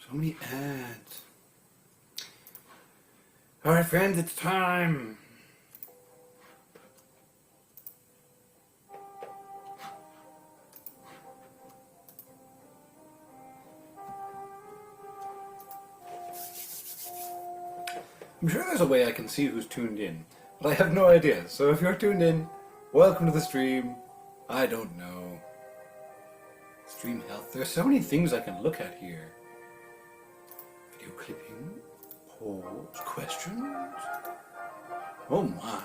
So many ads. Alright, friends, it's time. I'm sure there's a way I can see who's tuned in, but I have no idea. So if you're tuned in, welcome to the stream. I don't know. Stream health. There's so many things I can look at here. Video clipping, polls, questions. Oh my.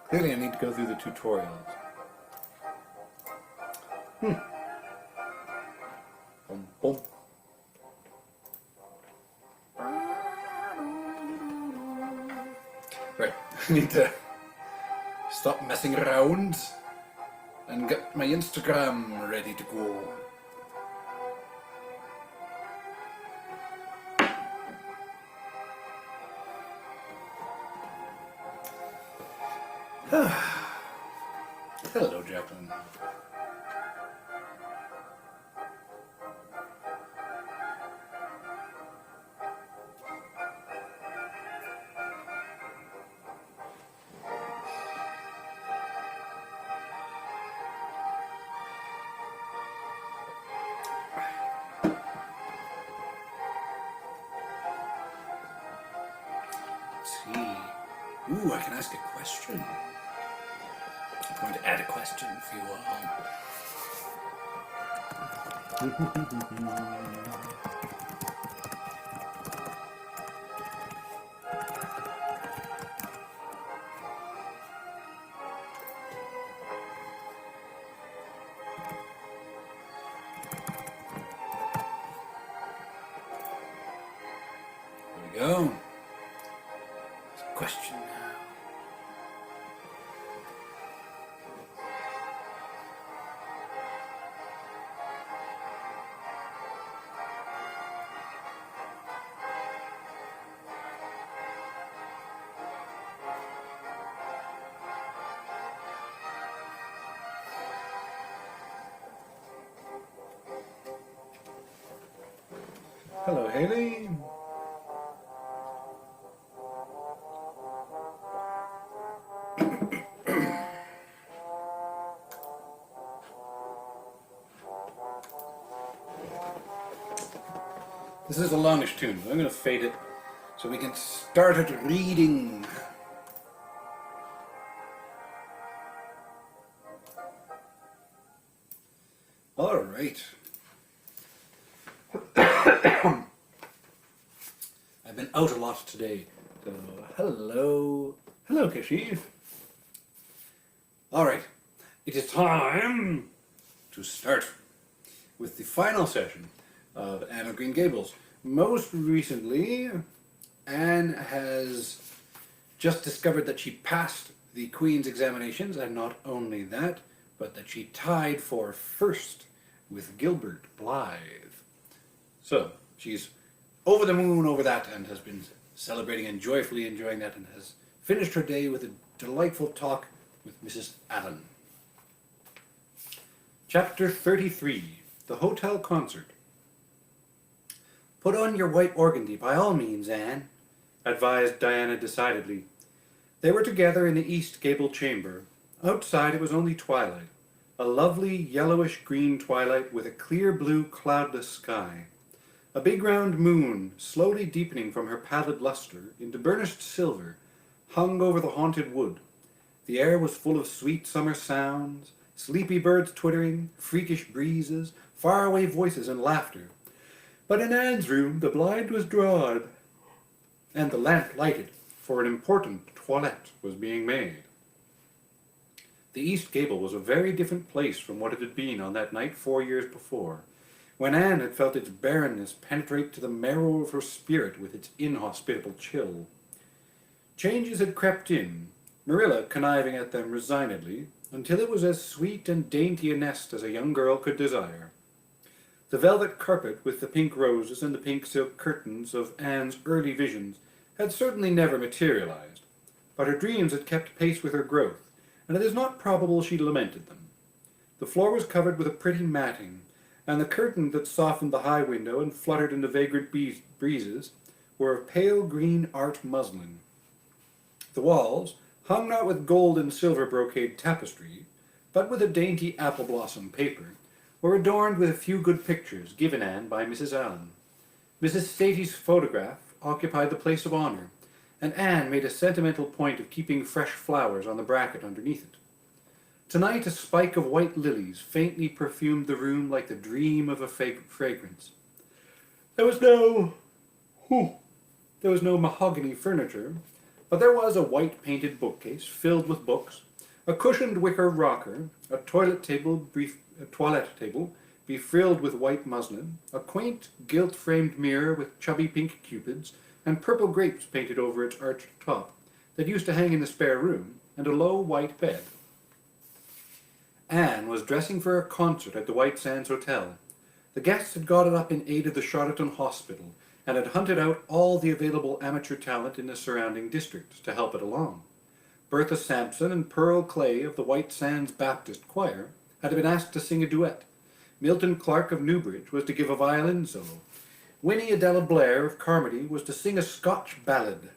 Clearly I need to go through the tutorials. Boom, boom. Right, I need to stop messing around and get my Instagram ready to go. Hello, Jacqueline. Ooh, I can ask a question. I'm going to add a question for you all. There we go. There's a question now. Hello, Haley. This is a longish tune, but I'm going to fade it so we can start it reading. All right. I've been out a lot today, so hello. Hello, Kashif. All right. It is time to start with the final session of Anne of Green Gables. Most recently, Anne has just discovered that she passed the Queen's examinations, and not only that, but that she tied for first with Gilbert Blythe. So, she's over the moon over that and has been celebrating and joyfully enjoying that and has finished her day with a delightful talk with Mrs. Allen. Chapter 33, The Hotel Concert. "Put on your white organdy by all means, Anne," advised Diana decidedly. They were together in the east gable chamber. Outside it was only twilight, a lovely yellowish-green twilight with a clear blue cloudless sky. A big round moon, slowly deepening from her pallid luster into burnished silver, hung over the haunted wood. The air was full of sweet summer sounds, sleepy birds twittering, freakish breezes, faraway voices and laughter. But in Anne's room the blind was drawn, and the lamp lighted, for an important toilette was being made. The east gable was a very different place from what it had been on that night 4 years before, when Anne had felt its barrenness penetrate to the marrow of her spirit with its inhospitable chill. Changes had crept in, Marilla conniving at them resignedly, until it was as sweet and dainty a nest as a young girl could desire. The velvet carpet with the pink roses and the pink silk curtains of Anne's early visions had certainly never materialized, but her dreams had kept pace with her growth, and it is not probable she lamented them. The floor was covered with a pretty matting, and the curtain that softened the high window and fluttered in the vagrant breezes were of pale green art muslin. The walls, hung not with gold and silver brocade tapestry, but with a dainty apple blossom paper, were adorned with a few good pictures given Anne by Mrs. Allen. Mrs. Staty's photograph occupied the place of honour, and Anne made a sentimental point of keeping fresh flowers on the bracket underneath it. Tonight a spike of white lilies faintly perfumed the room like the dream of a fragrance. There was no mahogany furniture, but there was a white painted bookcase filled with books, a cushioned wicker rocker, a toilet table befrilled with white muslin, a quaint gilt-framed mirror with chubby pink cupids and purple grapes painted over its arched top that used to hang in the spare room, and a low white bed. Anne was dressing for a concert at the White Sands Hotel. The guests had got it up in aid of the Charlottetown Hospital and had hunted out all the available amateur talent in the surrounding districts to help it along. Bertha Sampson and Pearl Clay of the White Sands Baptist Choir had been asked to sing a duet. Milton Clark of Newbridge was to give a violin solo. Winnie Adela Blair of Carmody was to sing a Scotch ballad.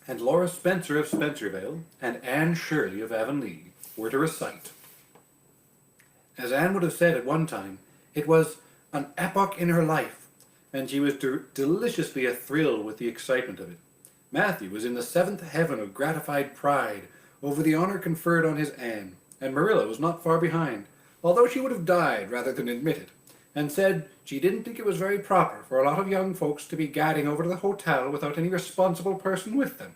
And Laura Spencer of Spencervale and Anne Shirley of Avonlea were to recite. As Anne would have said at one time, it was an epoch in her life, and she was deliciously athrill with the excitement of it. Matthew was in the seventh heaven of gratified pride over the honour conferred on his Anne, and Marilla was not far behind, although she would have died rather than admit it, and said she didn't think it was very proper for a lot of young folks to be gadding over to the hotel without any responsible person with them.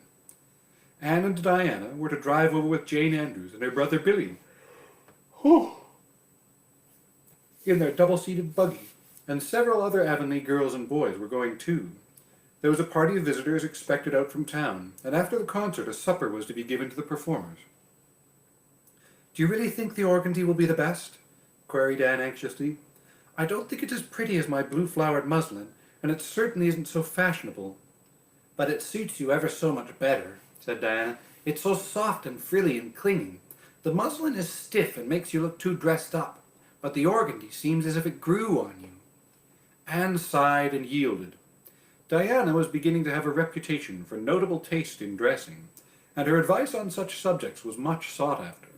Anne and Diana were to drive over with Jane Andrews and her brother Billy in their double-seated buggy, and several other Avonlea girls and boys were going too. There was a party of visitors expected out from town, and after the concert a supper was to be given to the performers. "Do you really think the organdy will be the best?" queried Anne anxiously. "I don't think it's as pretty as my blue-flowered muslin, and it certainly isn't so fashionable." "But it suits you ever so much better," said Diana. "It's so soft and frilly and clinging. The muslin is stiff and makes you look too dressed up, but the organdy seems as if it grew on you." Anne sighed and yielded. Diana was beginning to have a reputation for notable taste in dressing, and her advice on such subjects was much sought after.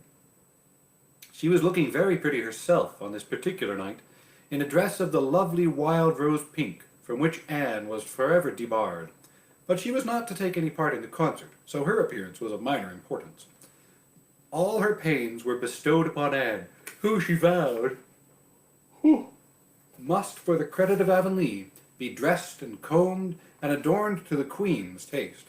She was looking very pretty herself on this particular night, in a dress of the lovely wild rose pink, from which Anne was forever debarred. But she was not to take any part in the concert, so her appearance was of minor importance. All her pains were bestowed upon Anne, who, she vowed, must, for the credit of Avonlea, be dressed and combed and adorned to the Queen's taste.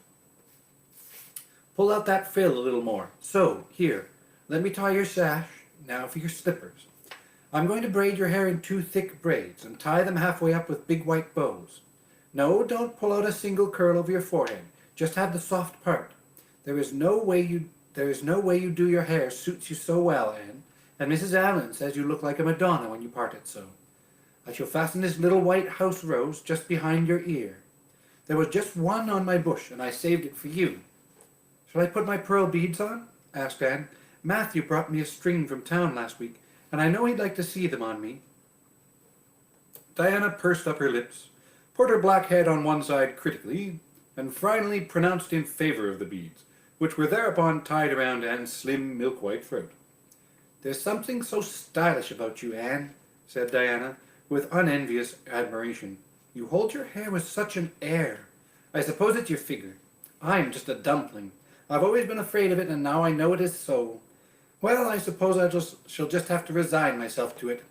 "Pull out that frill a little more. So, here, let me tie your sash. Now for your slippers. I'm going to braid your hair in 2 thick braids and tie them halfway up with big white bows. No, don't pull out a single curl over your forehead. Just have the soft part. There is no way you do your hair suits you so well, Anne, and Mrs. Allen says you look like a Madonna when you part it so. I shall fasten this little white house rose just behind your ear. There was just one on my bush, and I saved it for you. Shall I put my pearl beads on?" asked Anne. "Matthew brought me a string from town last week, and I know he'd like to see them on me." Diana pursed up her lips, put her black head on one side critically, and finally pronounced in favor of the beads, which were thereupon tied around Anne's slim, milk-white throat. "There's something so stylish about you, Anne," said Diana, with unenvious admiration. "You hold your hair with such an air. I suppose it's your figure. I'm just a dumpling. I've always been afraid of it, and now I know it is so. Well, I suppose shall just have to resign myself to it."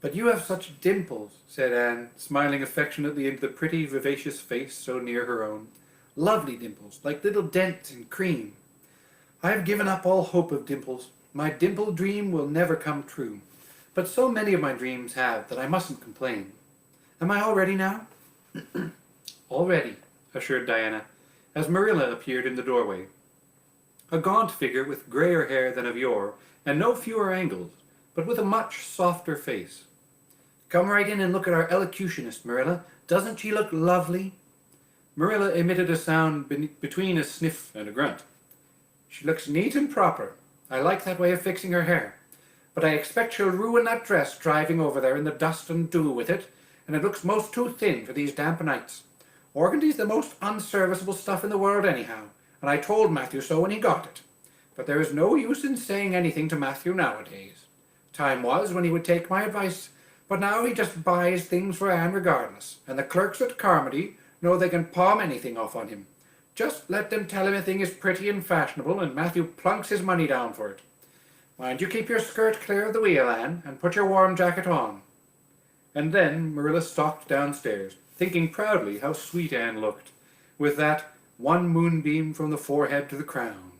"But you have such dimples," said Anne, smiling affectionately into the pretty, vivacious face so near her own. "Lovely dimples, like little dents in cream. I have given up all hope of dimples. My dimple dream will never come true. But so many of my dreams have that I mustn't complain. Am I all ready now?" "All ready," assured Diana, as Marilla appeared in the doorway. A gaunt figure with grayer hair than of yore, and no fewer angles, but with a much softer face. "Come right in and look at our elocutionist, Marilla. Doesn't she look lovely?" Marilla emitted a sound between a sniff and a grunt. "She looks neat and proper. I like that way of fixing her hair. but I expect she'll ruin that dress driving over there in the dust and dew with it, and it looks most too thin for these damp nights. Organdy's the most unserviceable stuff in the world anyhow, and I told Matthew so when he got it. But there is no use in saying anything to Matthew nowadays. Time was when he would take my advice, but now he just buys things for Anne regardless, and the clerks at Carmody know they can palm anything off on him. Just let them tell him a thing is pretty and fashionable, and Matthew plunks his money down for it. Mind you keep your skirt clear of the wheel, Anne, and put your warm jacket on. And then Marilla stalked downstairs, thinking proudly how sweet Anne looked, with that one moonbeam from the forehead to the crown,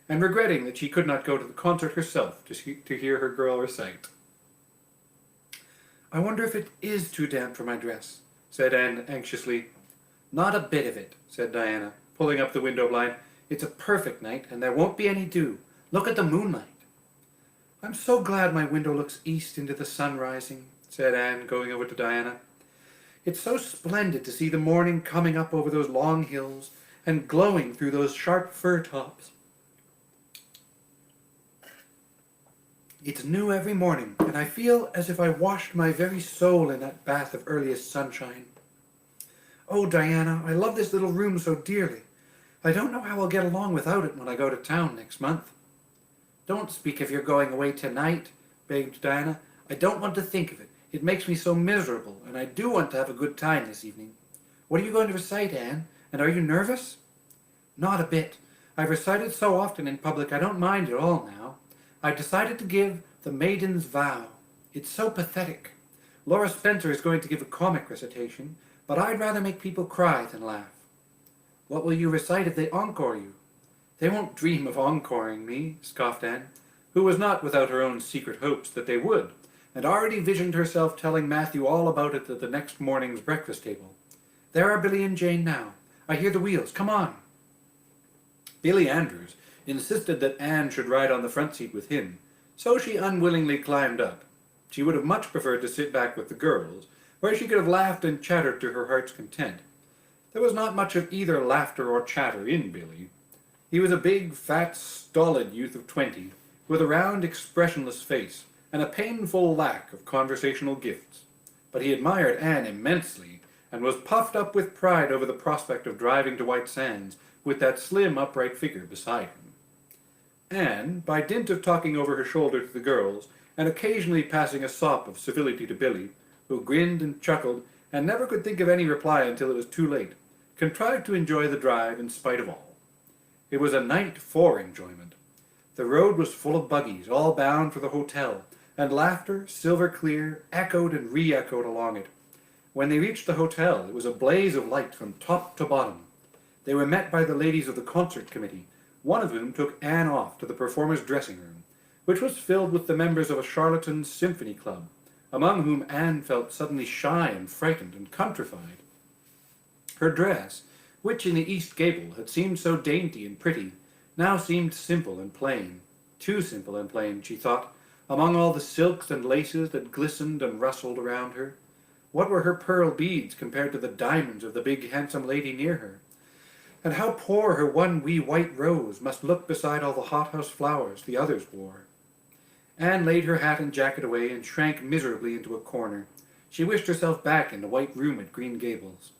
and regretting that she could not go to the concert herself to hear her girl recite. I wonder if it is too damp for my dress, said Anne anxiously. Not a bit of it, said Diana, pulling up the window blind. It's a perfect night, and there won't be any dew. Look at the moonlight. I'm so glad my window looks east into the sun rising, said Anne, going over to Diana. It's so splendid to see the morning coming up over those long hills and glowing through those sharp fir tops. It's new every morning, and I feel as if I washed my very soul in that bath of earliest sunshine. Oh, Diana, I love this little room so dearly. I don't know how I'll get along without it when I go to town next month. Don't speak of your going away tonight, begged Diana. I don't want to think of it. It makes me so miserable, and I do want to have a good time this evening. What are you going to recite, Anne? And are you nervous? Not a bit. I've recited so often in public I don't mind at all now. I've decided to give The Maiden's Vow. It's so pathetic. Laura Spencer is going to give a comic recitation, but I'd rather make people cry than laugh. What will you recite if they encore you? They won't dream of encoring me, scoffed Anne, who was not without her own secret hopes that they would, and already visioned herself telling Matthew all about it at the next morning's breakfast table. There are Billy and Jane now. I hear the wheels. Come on. Billy Andrews insisted that Anne should ride on the front seat with him, so she unwillingly climbed up. She would have much preferred to sit back with the girls, where she could have laughed and chattered to her heart's content. There was not much of either laughter or chatter in Billy. He was a big, fat, stolid youth of 20, with a round, expressionless face, and a painful lack of conversational gifts. But he admired Anne immensely, and was puffed up with pride over the prospect of driving to White Sands with that slim, upright figure beside him. Anne, by dint of talking over her shoulder to the girls, and occasionally passing a sop of civility to Billy, who grinned and chuckled, and never could think of any reply until it was too late, contrived to enjoy the drive in spite of all. It was a night for enjoyment. The road was full of buggies, all bound for the hotel, and laughter, silver clear, echoed and re-echoed along it. When they reached the hotel, it was a blaze of light from top to bottom. They were met by the ladies of the concert committee, one of whom took Anne off to the performers' dressing room, which was filled with the members of a charlatan symphony club, among whom Anne felt suddenly shy and frightened and countrified. Her dress, which in the east gable had seemed so dainty and pretty, now seemed simple and plain, too simple and plain, she thought, among all the silks and laces that glistened and rustled around her. What were her pearl beads compared to the diamonds of the big handsome lady near her? And how poor her one wee white rose must look beside all the hothouse flowers the others wore. Anne laid her hat and jacket away and shrank miserably into a corner. She wished herself back in the white room at Green Gables.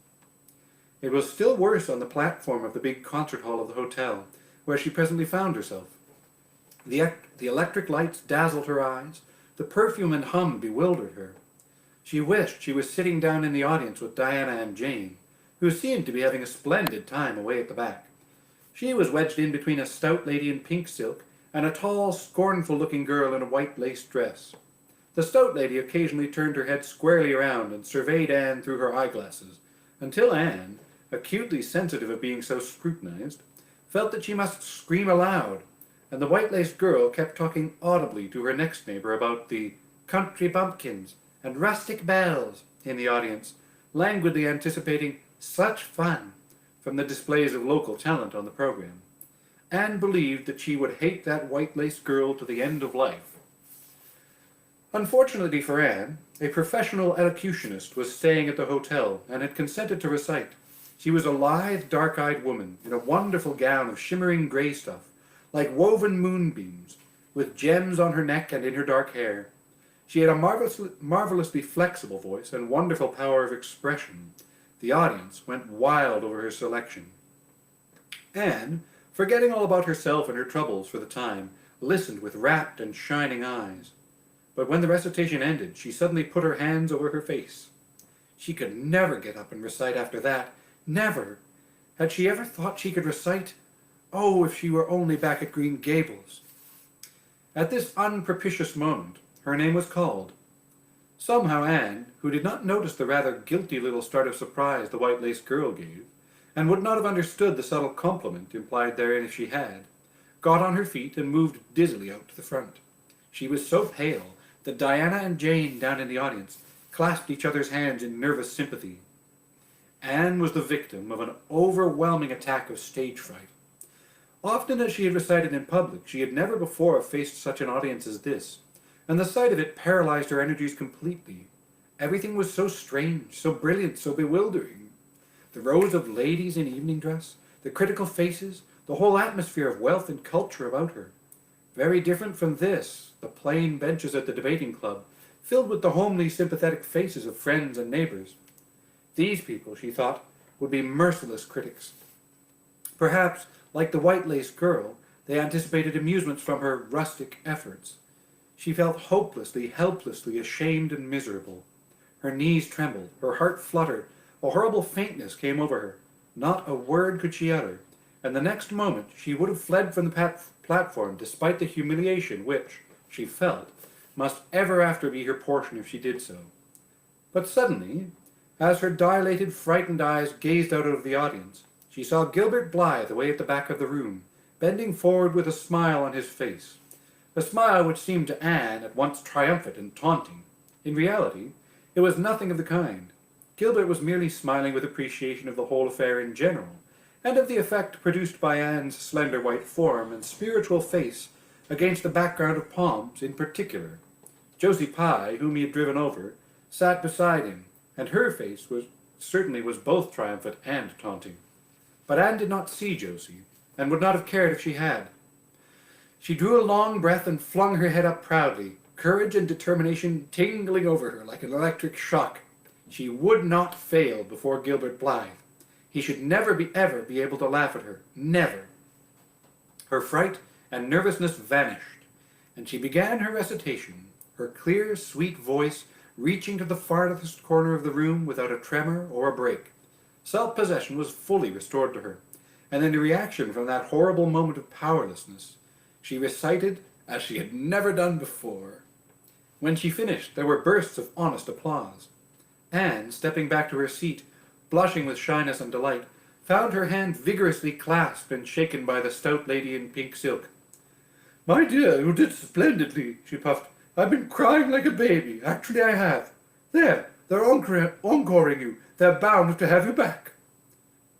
It was still worse on the platform of the big concert hall of the hotel, where she presently found herself. The electric lights dazzled her eyes, the perfume and hum bewildered her. She wished she was sitting down in the audience with Diana and Jane, who seemed to be having a splendid time away at the back. She was wedged in between a stout lady in pink silk and a tall, scornful-looking girl in a white lace dress. The stout lady occasionally turned her head squarely around and surveyed Anne through her eyeglasses, until Anne, acutely sensitive of being so scrutinized, felt that she must scream aloud, and the white-laced girl kept talking audibly to her next neighbor about the country bumpkins and rustic bells in the audience, languidly anticipating such fun from the displays of local talent on the program. Anne believed that she would hate that white-laced girl to the end of life. Unfortunately for Anne, a professional elocutionist was staying at the hotel and had consented to recite. She was a lithe, dark-eyed woman in a wonderful gown of shimmering gray stuff, like woven moonbeams, with gems on her neck and in her dark hair. She had a marvelously flexible voice and wonderful power of expression. The audience went wild over her selection. Anne, forgetting all about herself and her troubles for the time, listened with rapt and shining eyes. But when the recitation ended, she suddenly put her hands over her face. She could never get up and recite after that. Never. Had she ever thought she could recite? Oh, if she were only back at Green Gables. At this unpropitious moment, her name was called. Somehow Anne, who did not notice the rather guilty little start of surprise the white-lace girl gave, and would not have understood the subtle compliment implied therein if she had, got on her feet and moved dizzily out to the front. She was so pale that Diana and Jane down in the audience clasped each other's hands in nervous sympathy. Anne was the victim of an overwhelming attack of stage fright. Often as she had recited in public, she had never before faced such an audience as this, and the sight of it paralyzed her energies completely. Everything was so strange, so brilliant, so bewildering. The rows of ladies in evening dress, the critical faces, the whole atmosphere of wealth and culture about her. Very different from this, the plain benches at the debating club, filled with the homely, sympathetic faces of friends and neighbors. These people, she thought, would be merciless critics. Perhaps, like the white-lace girl, they anticipated amusements from her rustic efforts. She felt hopelessly, helplessly ashamed and miserable. Her knees trembled, her heart fluttered, a horrible faintness came over her. Not a word could she utter, and the next moment she would have fled from the platform despite the humiliation which, she felt, must ever after be her portion if she did so. But suddenly, as her dilated, frightened eyes gazed out of the audience, she saw Gilbert Blythe away at the back of the room, bending forward with a smile on his face. A smile which seemed to Anne at once triumphant and taunting. In reality, it was nothing of the kind. Gilbert was merely smiling with appreciation of the whole affair in general, and of the effect produced by Anne's slender white form and spiritual face against the background of palms in particular. Josie Pye, whom he had driven over, sat beside him, and her face was both triumphant and taunting. But Anne did not see Josie, and would not have cared if she had. She drew a long breath and flung her head up proudly, courage and determination tingling over her like an electric shock. She would not fail before Gilbert Blythe. He should never ever be able to laugh at her. Never. Her fright and nervousness vanished, and she began her recitation, her clear, sweet voice reaching to the farthest corner of the room without a tremor or a break. Self-possession was fully restored to her, and in the reaction from that horrible moment of powerlessness, she recited as she had never done before. When she finished, there were bursts of honest applause. Anne, stepping back to her seat, blushing with shyness and delight, found her hand vigorously clasped and shaken by the stout lady in pink silk. "My dear, you did splendidly," she puffed. "I've been crying like a baby. Actually, I have. There, they're encoring you. They're bound to have you back."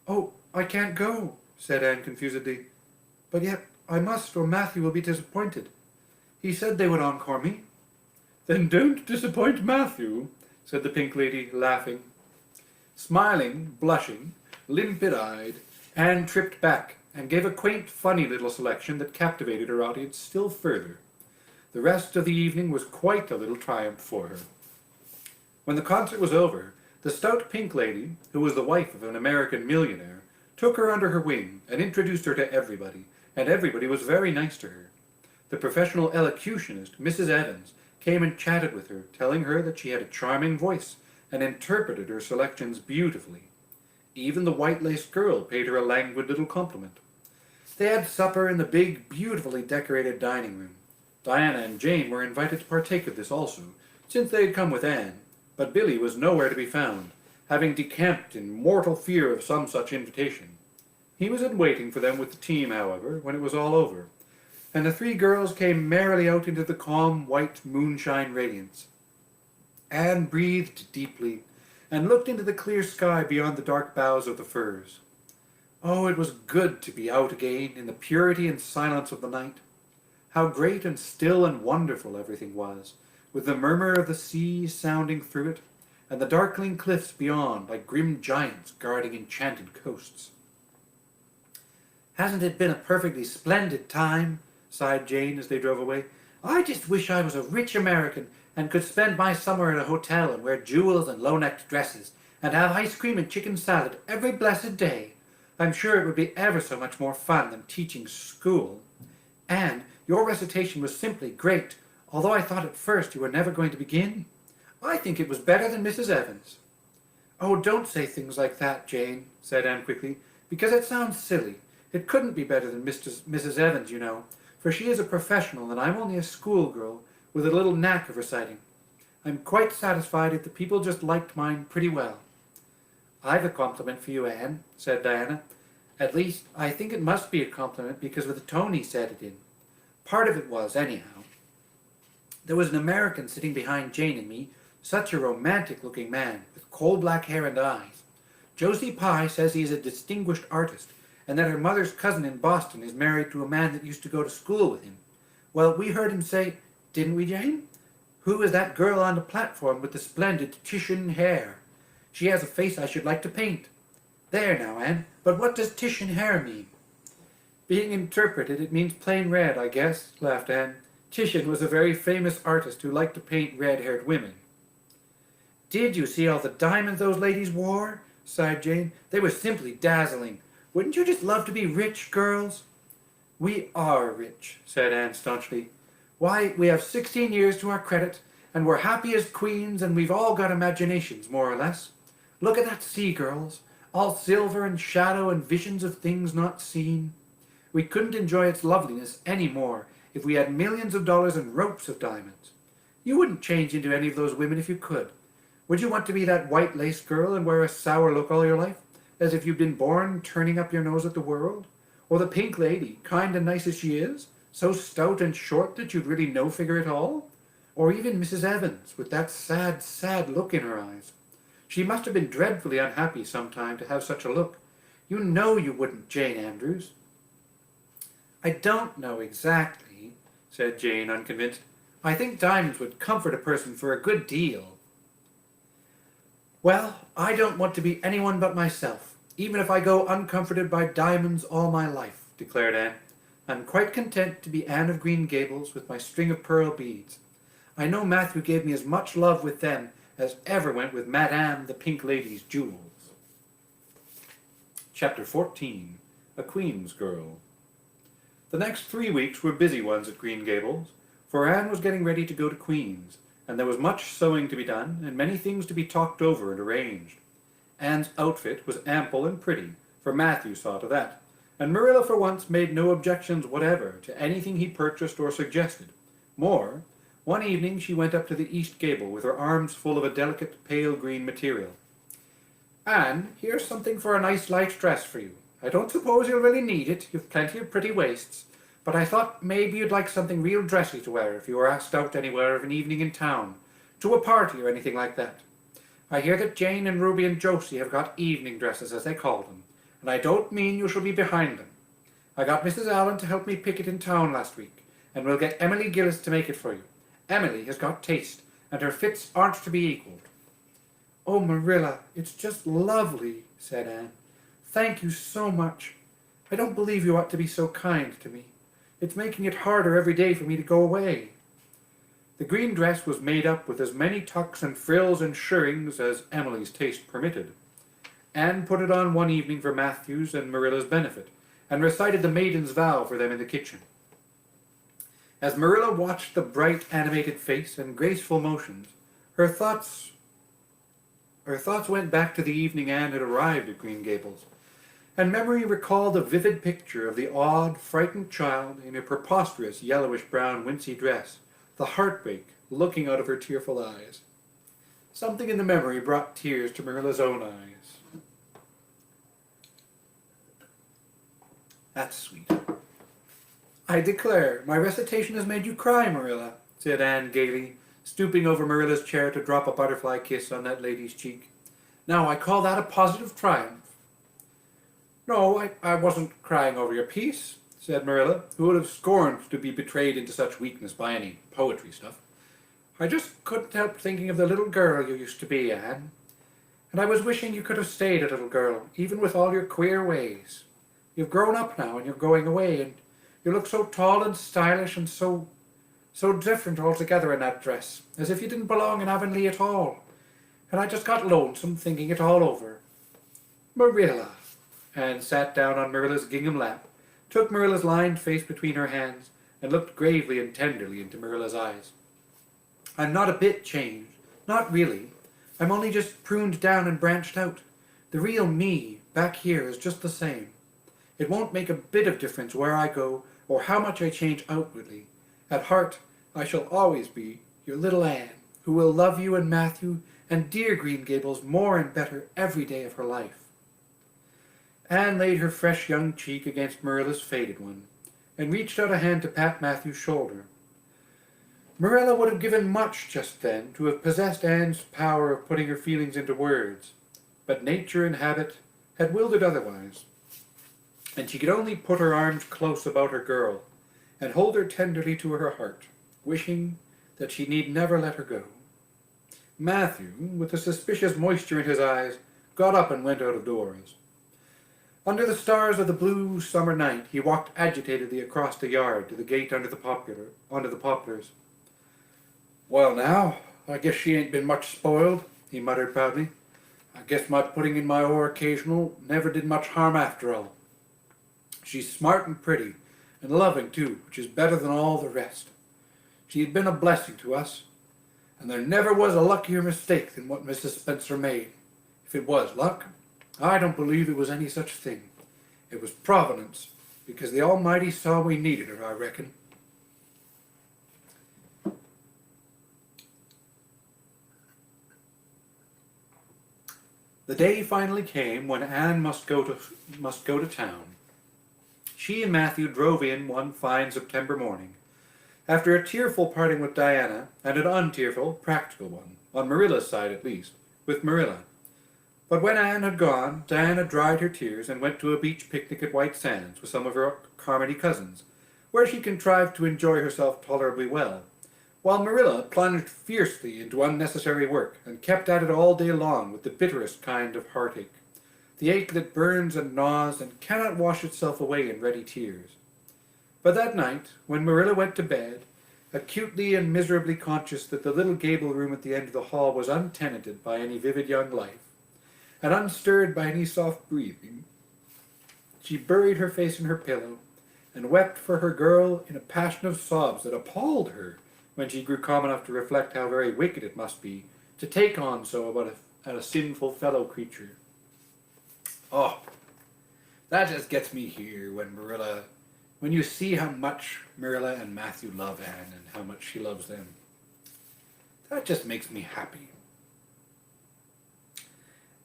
"Oh, I can't go," said Anne confusedly. "But yet I must, or Matthew will be disappointed. He said they would encore me." "Then don't disappoint Matthew," said the pink lady, laughing. Smiling, blushing, limpid-eyed, Anne tripped back and gave a quaint, funny little selection that captivated her audience still further. The rest of the evening was quite a little triumph for her. When the concert was over, the stout pink lady, who was the wife of an American millionaire, took her under her wing and introduced her to everybody, and everybody was very nice to her. The professional elocutionist, Mrs. Evans, came and chatted with her, telling her that she had a charming voice and interpreted her selections beautifully. Even the white-laced girl paid her a languid little compliment. They had supper in the big, beautifully decorated dining room. Diana and Jane were invited to partake of this also, since they had come with Anne, but Billy was nowhere to be found, having decamped in mortal fear of some such invitation. He was in waiting for them with the team, however, when it was all over, and the three girls came merrily out into the calm, white moonshine radiance. Anne breathed deeply, and looked into the clear sky beyond the dark boughs of the firs. Oh, it was good to be out again in the purity and silence of the night. How great and still and wonderful everything was, with the murmur of the sea sounding through it, and the darkling cliffs beyond like grim giants guarding enchanted coasts. "Hasn't it been a perfectly splendid time?" sighed Jane as they drove away. "I just wish I was a rich American and could spend my summer in a hotel and wear jewels and low-necked dresses and have ice cream and chicken salad every blessed day. I'm sure it would be ever so much more fun than teaching school. And your recitation was simply great, although I thought at first you were never going to begin. I think it was better than Mrs. Evans." "Oh, don't say things like that, Jane," said Anne quickly, "because it sounds silly. It couldn't be better than Mrs. Evans, you know, for she is a professional and I'm only a schoolgirl with a little knack of reciting. I'm quite satisfied if the people just liked mine pretty well." "I've a compliment for you, Anne," said Diana. "At least, I think it must be a compliment because of the tone he said it in. Part of it was, anyhow. There was an American sitting behind Jane and me, such a romantic-looking man, with coal black hair and eyes. Josie Pye says he is a distinguished artist, and that her mother's cousin in Boston is married to a man that used to go to school with him. Well, we heard him say, didn't we, Jane? 'Who is that girl on the platform with the splendid Titian hair? She has a face I should like to paint.' There now, Anne, but what does Titian hair mean?" "Being interpreted, it means plain red, I guess," laughed Anne. "Titian was a very famous artist who liked to paint red-haired women." "Did you see all the diamonds those ladies wore?" sighed Jane. "They were simply dazzling. Wouldn't you just love to be rich, girls?" "We are rich," said Anne staunchly. "Why, we have 16 years to our credit, and we're happy as queens, and we've all got imaginations, more or less. Look at that sea, girls, all silver and shadow and visions of things not seen. We couldn't enjoy its loveliness any more if we had millions of dollars and ropes of diamonds. You wouldn't change into any of those women if you could. Would you want to be that white lace girl and wear a sour look all your life, as if you'd been born turning up your nose at the world? Or the pink lady, kind and nice as she is, so stout and short that you'd really no figure at all? Or even Mrs. Evans, with that sad, sad look in her eyes? She must have been dreadfully unhappy sometime to have such a look. You know you wouldn't, Jane Andrews." "I don't know exactly," said Jane, unconvinced. "I think diamonds would comfort a person for a good deal." "Well, I don't want to be anyone but myself, even if I go uncomforted by diamonds all my life," declared Anne. "I'm quite content to be Anne of Green Gables with my string of pearl beads. I know Matthew gave me as much love with them as ever went with Madame the Pink Lady's jewels." Chapter 14. A Queen's Girl. The next 3 weeks were busy ones at Green Gables, for Anne was getting ready to go to Queen's, and there was much sewing to be done and many things to be talked over and arranged. Anne's outfit was ample and pretty, for Matthew saw to that, and Marilla for once made no objections whatever to anything he purchased or suggested. More, one evening she went up to the east gable with her arms full of a delicate pale green material. "Anne, here's something for a nice light dress for you. I don't suppose you'll really need it, you've plenty of pretty waists, but I thought maybe you'd like something real dressy to wear if you were asked out anywhere of an evening in town, to a party or anything like that. I hear that Jane and Ruby and Josie have got evening dresses, as they call them, and I don't mean you shall be behind them. I got Mrs. Allen to help me pick it in town last week, and we'll get Emily Gillis to make it for you. Emily has got taste, and her fits aren't to be equalled." "Oh, Marilla, it's just lovely," said Anne. "Thank you so much. I don't believe you ought to be so kind to me. It's making it harder every day for me to go away." The green dress was made up with as many tucks and frills and shirrings as Emily's taste permitted. Anne put it on one evening for Matthew's and Marilla's benefit, and recited the Maiden's Vow for them in the kitchen. As Marilla watched the bright, animated face and graceful motions, her thoughts went back to the evening Anne had arrived at Green Gables, and memory recalled a vivid picture of the awed, frightened child in a preposterous yellowish-brown wincey dress, the heartbreak looking out of her tearful eyes. Something in the memory brought tears to Marilla's own eyes. "That's sweet. I declare, my recitation has made you cry, Marilla," said Anne gaily, stooping over Marilla's chair to drop a butterfly kiss on that lady's cheek. "Now I call that a positive triumph." "No, I wasn't crying over your piece," said Marilla, who would have scorned to be betrayed into such weakness by any poetry stuff. "I just couldn't help thinking of the little girl you used to be, Anne. And I was wishing you could have stayed a little girl, even with all your queer ways. You've grown up now and you're going away, and You look so tall and stylish and so different altogether in that dress, as if you didn't belong in Avonlea at all. And I just got lonesome thinking it all over. Marilla. Anne sat down on Marilla's gingham lap, took Marilla's lined face between her hands, and looked gravely and tenderly into Marilla's eyes. I'm not a bit changed. Not really. I'm only just pruned down and branched out. The real me back here is just the same. It won't make a bit of difference where I go or how much I change outwardly. At heart, I shall always be your little Anne, who will love you and Matthew and dear Green Gables more and better every day of her life. Anne laid her fresh young cheek against Marilla's faded one, and reached out a hand to pat Matthew's shoulder. Marilla would have given much just then to have possessed Anne's power of putting her feelings into words, but nature and habit had willed it otherwise, and she could only put her arms close about her girl and hold her tenderly to her heart, wishing that she need never let her go. Matthew, with a suspicious moisture in his eyes, got up and went out of doors. Under the stars of the blue summer night, he walked agitatedly across the yard to the gate under the poplars. Well now, I guess she ain't been much spoiled, he muttered proudly. I guess my putting in my oar occasional never did much harm after all. She's smart and pretty, and loving too, which is better than all the rest. She had been a blessing to us, and there never was a luckier mistake than what Mrs. Spencer made. If it was luck, I don't believe it was any such thing. It was providence, because the Almighty saw we needed her, I reckon. The day finally came when Anne must go to town. She and Matthew drove in one fine September morning, after a tearful parting with Diana and an untearful, practical one, on Marilla's side at least, with Marilla. But when Anne had gone, Diana dried her tears and went to a beach picnic at White Sands with some of her Carmody cousins, where she contrived to enjoy herself tolerably well, while Marilla plunged fiercely into unnecessary work and kept at it all day long with the bitterest kind of heartache, the ache that burns and gnaws and cannot wash itself away in ready tears. But that night, when Marilla went to bed, acutely and miserably conscious that the little gable room at the end of the hall was untenanted by any vivid young life, and unstirred by any soft breathing, she buried her face in her pillow and wept for her girl in a passion of sobs that appalled her when she grew calm enough to reflect how very wicked it must be to take on so about a sinful fellow creature. Oh, that just gets me here when you see how much Marilla and Matthew love Anne and how much she loves them. That just makes me happy.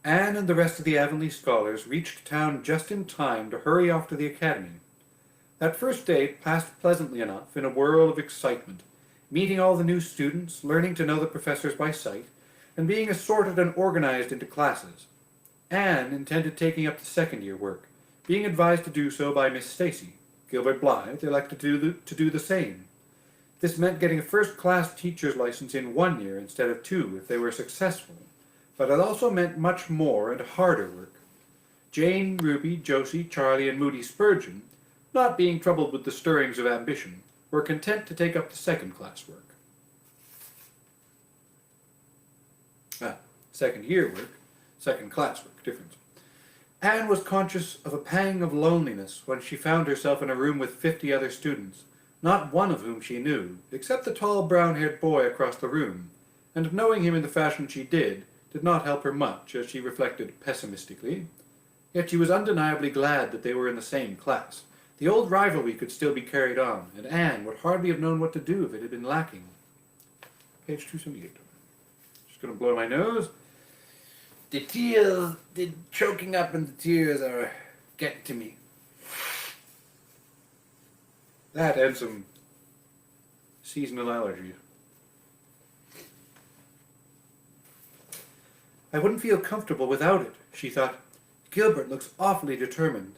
Anne and the rest of the Avonlea scholars reached town just in time to hurry off to the academy. That first day passed pleasantly enough in a whirl of excitement, meeting all the new students, learning to know the professors by sight, and being assorted and organized into classes. Anne intended taking up the second-year work, being advised to do so by Miss Stacy. Gilbert Blythe elected to do the same. This meant getting a first-class teacher's license in 1 year instead of 2 if they were successful, but it also meant much more and harder work. Jane, Ruby, Josie, Charlie, and Moody Spurgeon, not being troubled with the stirrings of ambition, were content to take up the second-class work. Second-year work, second-class work, difference. Anne was conscious of a pang of loneliness when she found herself in a room with 50 other students, not one of whom she knew, except the tall brown-haired boy across the room, and knowing him in the fashion she did not help her much, as she reflected pessimistically. Yet she was undeniably glad that they were in the same class. The old rivalry could still be carried on, and Anne would hardly have known what to do if it had been lacking. Page 278. Just going to blow my nose. The choking up and the tears are getting to me. That and some seasonal allergies. I wouldn't feel comfortable without it, she thought. Gilbert looks awfully determined.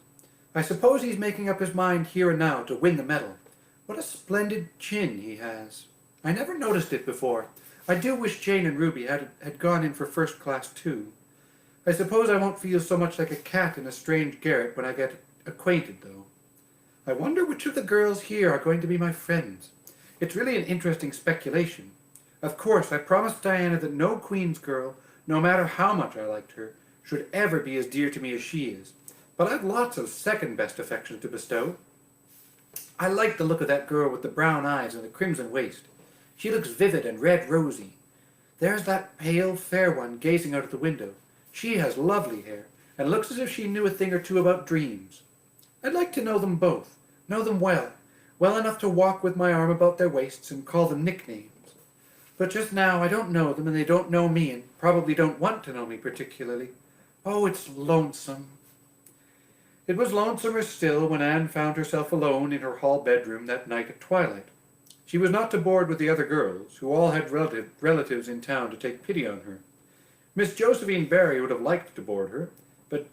I suppose he's making up his mind here and now to win the medal. What a splendid chin he has. I never noticed it before. I do wish Jane and Ruby had gone in for first class too. I suppose I won't feel so much like a cat in a strange garret when I get acquainted, though. I wonder which of the girls here are going to be my friends. It's really an interesting speculation. Of course, I promised Diana that no Queen's girl, no matter how much I liked her, should ever be as dear to me as she is. But I've lots of second-best affection to bestow. I like the look of that girl with the brown eyes and the crimson waist. She looks vivid and red-rosy. There's that pale, fair one gazing out of the window. She has lovely hair, and looks as if she knew a thing or two about dreams. I'd like to know them both, know them well enough to walk with my arm about their waists and call them nicknames. But just now I don't know them, and they don't know me, and probably don't want to know me particularly. Oh, it's lonesome. It was lonesomer still when Anne found herself alone in her hall bedroom that night at twilight. She was not to board with the other girls, who all had relatives in town to take pity on her. Miss Josephine Barry would have liked to board her, but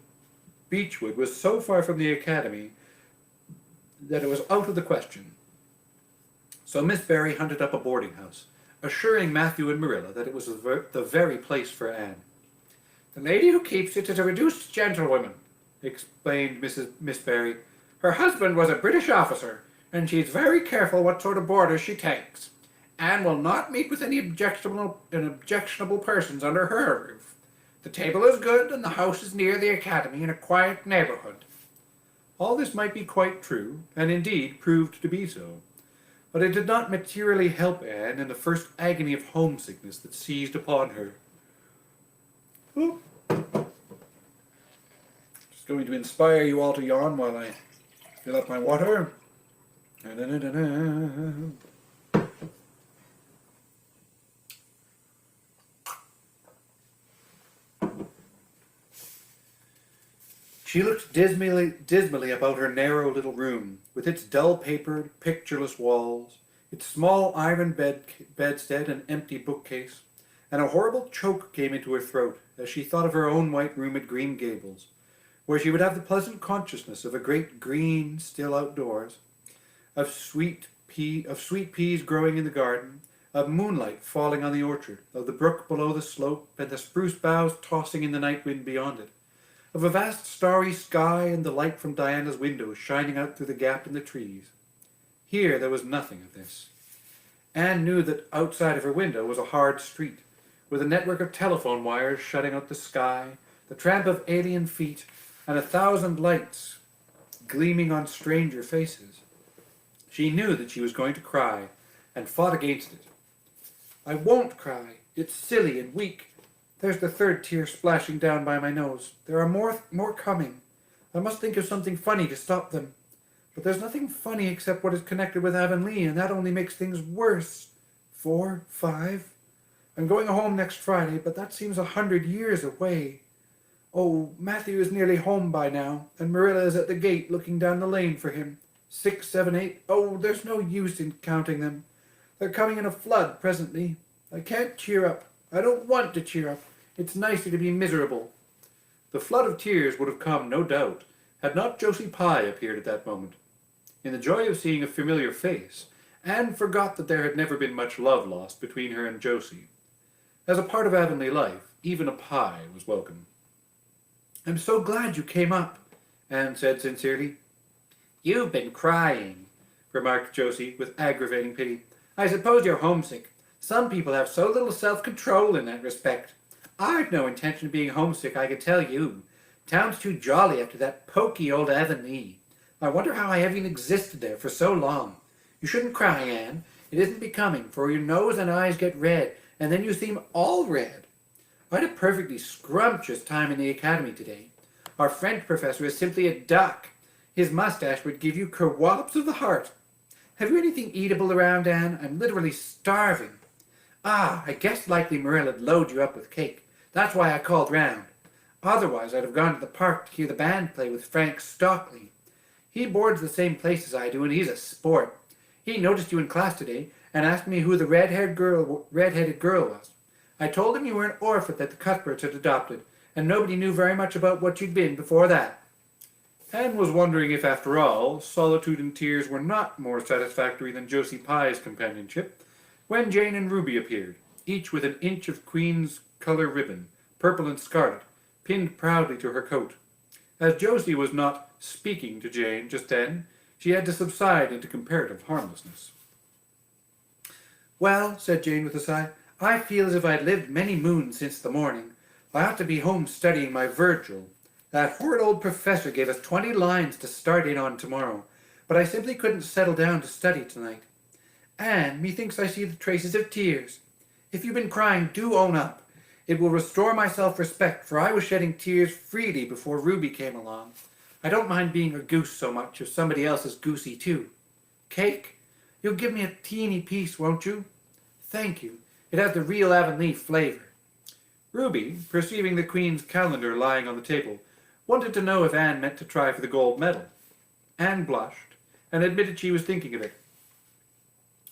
Beechwood was so far from the academy that it was out of the question. So Miss Barry hunted up a boarding house, assuring Matthew and Marilla that it was the very place for Anne. "The lady who keeps it is a reduced gentlewoman," explained Miss Barry. "Her husband was a British officer, and she's very careful what sort of boarders she takes. Anne will not meet with any objectionable persons under her roof. The table is good, and the house is near the academy in a quiet neighborhood." All this might be quite true, and indeed proved to be so. But it did not materially help Anne in the first agony of homesickness that seized upon her. Oop. Just going to inspire you all to yawn while I fill up my water. She looked dismally about her narrow little room, with its dull-papered, pictureless walls, its small iron bedstead and empty bookcase, and a horrible choke came into her throat as she thought of her own white room at Green Gables, where she would have the pleasant consciousness of a great green still outdoors, of sweet peas growing in the garden, of moonlight falling on the orchard, of the brook below the slope and the spruce boughs tossing in the night wind beyond it, of a vast starry sky and the light from Diana's window shining out through the gap in the trees. Here there was nothing of this. Anne knew that outside of her window was a hard street, with a network of telephone wires shutting out the sky, the tramp of alien feet, and 1,000 lights gleaming on stranger faces. She knew that she was going to cry, and fought against it. "I won't cry. It's silly and weak. There's the third tear splashing down by my nose. There are more coming. I must think of something funny to stop them. But there's nothing funny except what is connected with Avonlea, and that only makes things worse. 4, 5. I'm going home next Friday, but that seems 100 years away. Oh, Matthew is nearly home by now, and Marilla is at the gate looking down the lane for him. 6, 7, 8. Oh, there's no use in counting them. They're coming in a flood presently. I can't cheer up. I don't want to cheer up. It's nicer to be miserable." The flood of tears would have come, no doubt, had not Josie Pye appeared at that moment. In the joy of seeing a familiar face, Anne forgot that there had never been much love lost between her and Josie. As a part of Avonlea life, even a Pye was welcome. "I'm so glad you came up," Anne said sincerely. "You've been crying," remarked Josie with aggravating pity. "I suppose you're homesick. Some people have so little self-control in that respect. I've no intention of being homesick, I can tell you. Town's too jolly after that poky old Avonlea. I wonder how I have even existed there for so long. You shouldn't cry, Anne. It isn't becoming, for your nose and eyes get red, and then you seem all red. I had a perfectly scrumptious time in the academy today. Our French professor is simply a duck. His mustache would give you kerwallops of the heart. Have you anything eatable around, Anne? I'm literally starving. Ah, I guessed likely Marilla'd load you up with cake. That's why I called round. Otherwise, I'd have gone to the park to hear the band play with Frank Stockley. He boards the same place as I do, and he's a sport. He noticed you in class today and asked me who the red-headed girl was. I told him you were an orphan that the Cuthberts had adopted, and nobody knew very much about what you'd been before that." Anne was wondering if, after all, solitude and tears were not more satisfactory than Josie Pye's companionship, when Jane and Ruby appeared, each with an inch of Queen's colour ribbon, purple and scarlet, pinned proudly to her coat. As Josie was not speaking to Jane just then, she had to subside into comparative harmlessness. "Well," said Jane with a sigh, "I feel as if I'd lived many moons since the morning. I ought to be home studying my Virgil. That horrid old professor gave us 20 lines to start in on tomorrow, but I simply couldn't settle down to study tonight. Anne, methinks I see the traces of tears. If you've been crying, do own up. It will restore my self-respect, for I was shedding tears freely before Ruby came along. I don't mind being a goose so much if somebody else is goosey too. Cake? You'll give me a teeny piece, won't you? Thank you. It has the real Avonlea flavor." Ruby, perceiving the Queen's calendar lying on the table, wanted to know if Anne meant to try for the gold medal. Anne blushed, and admitted she was thinking of it.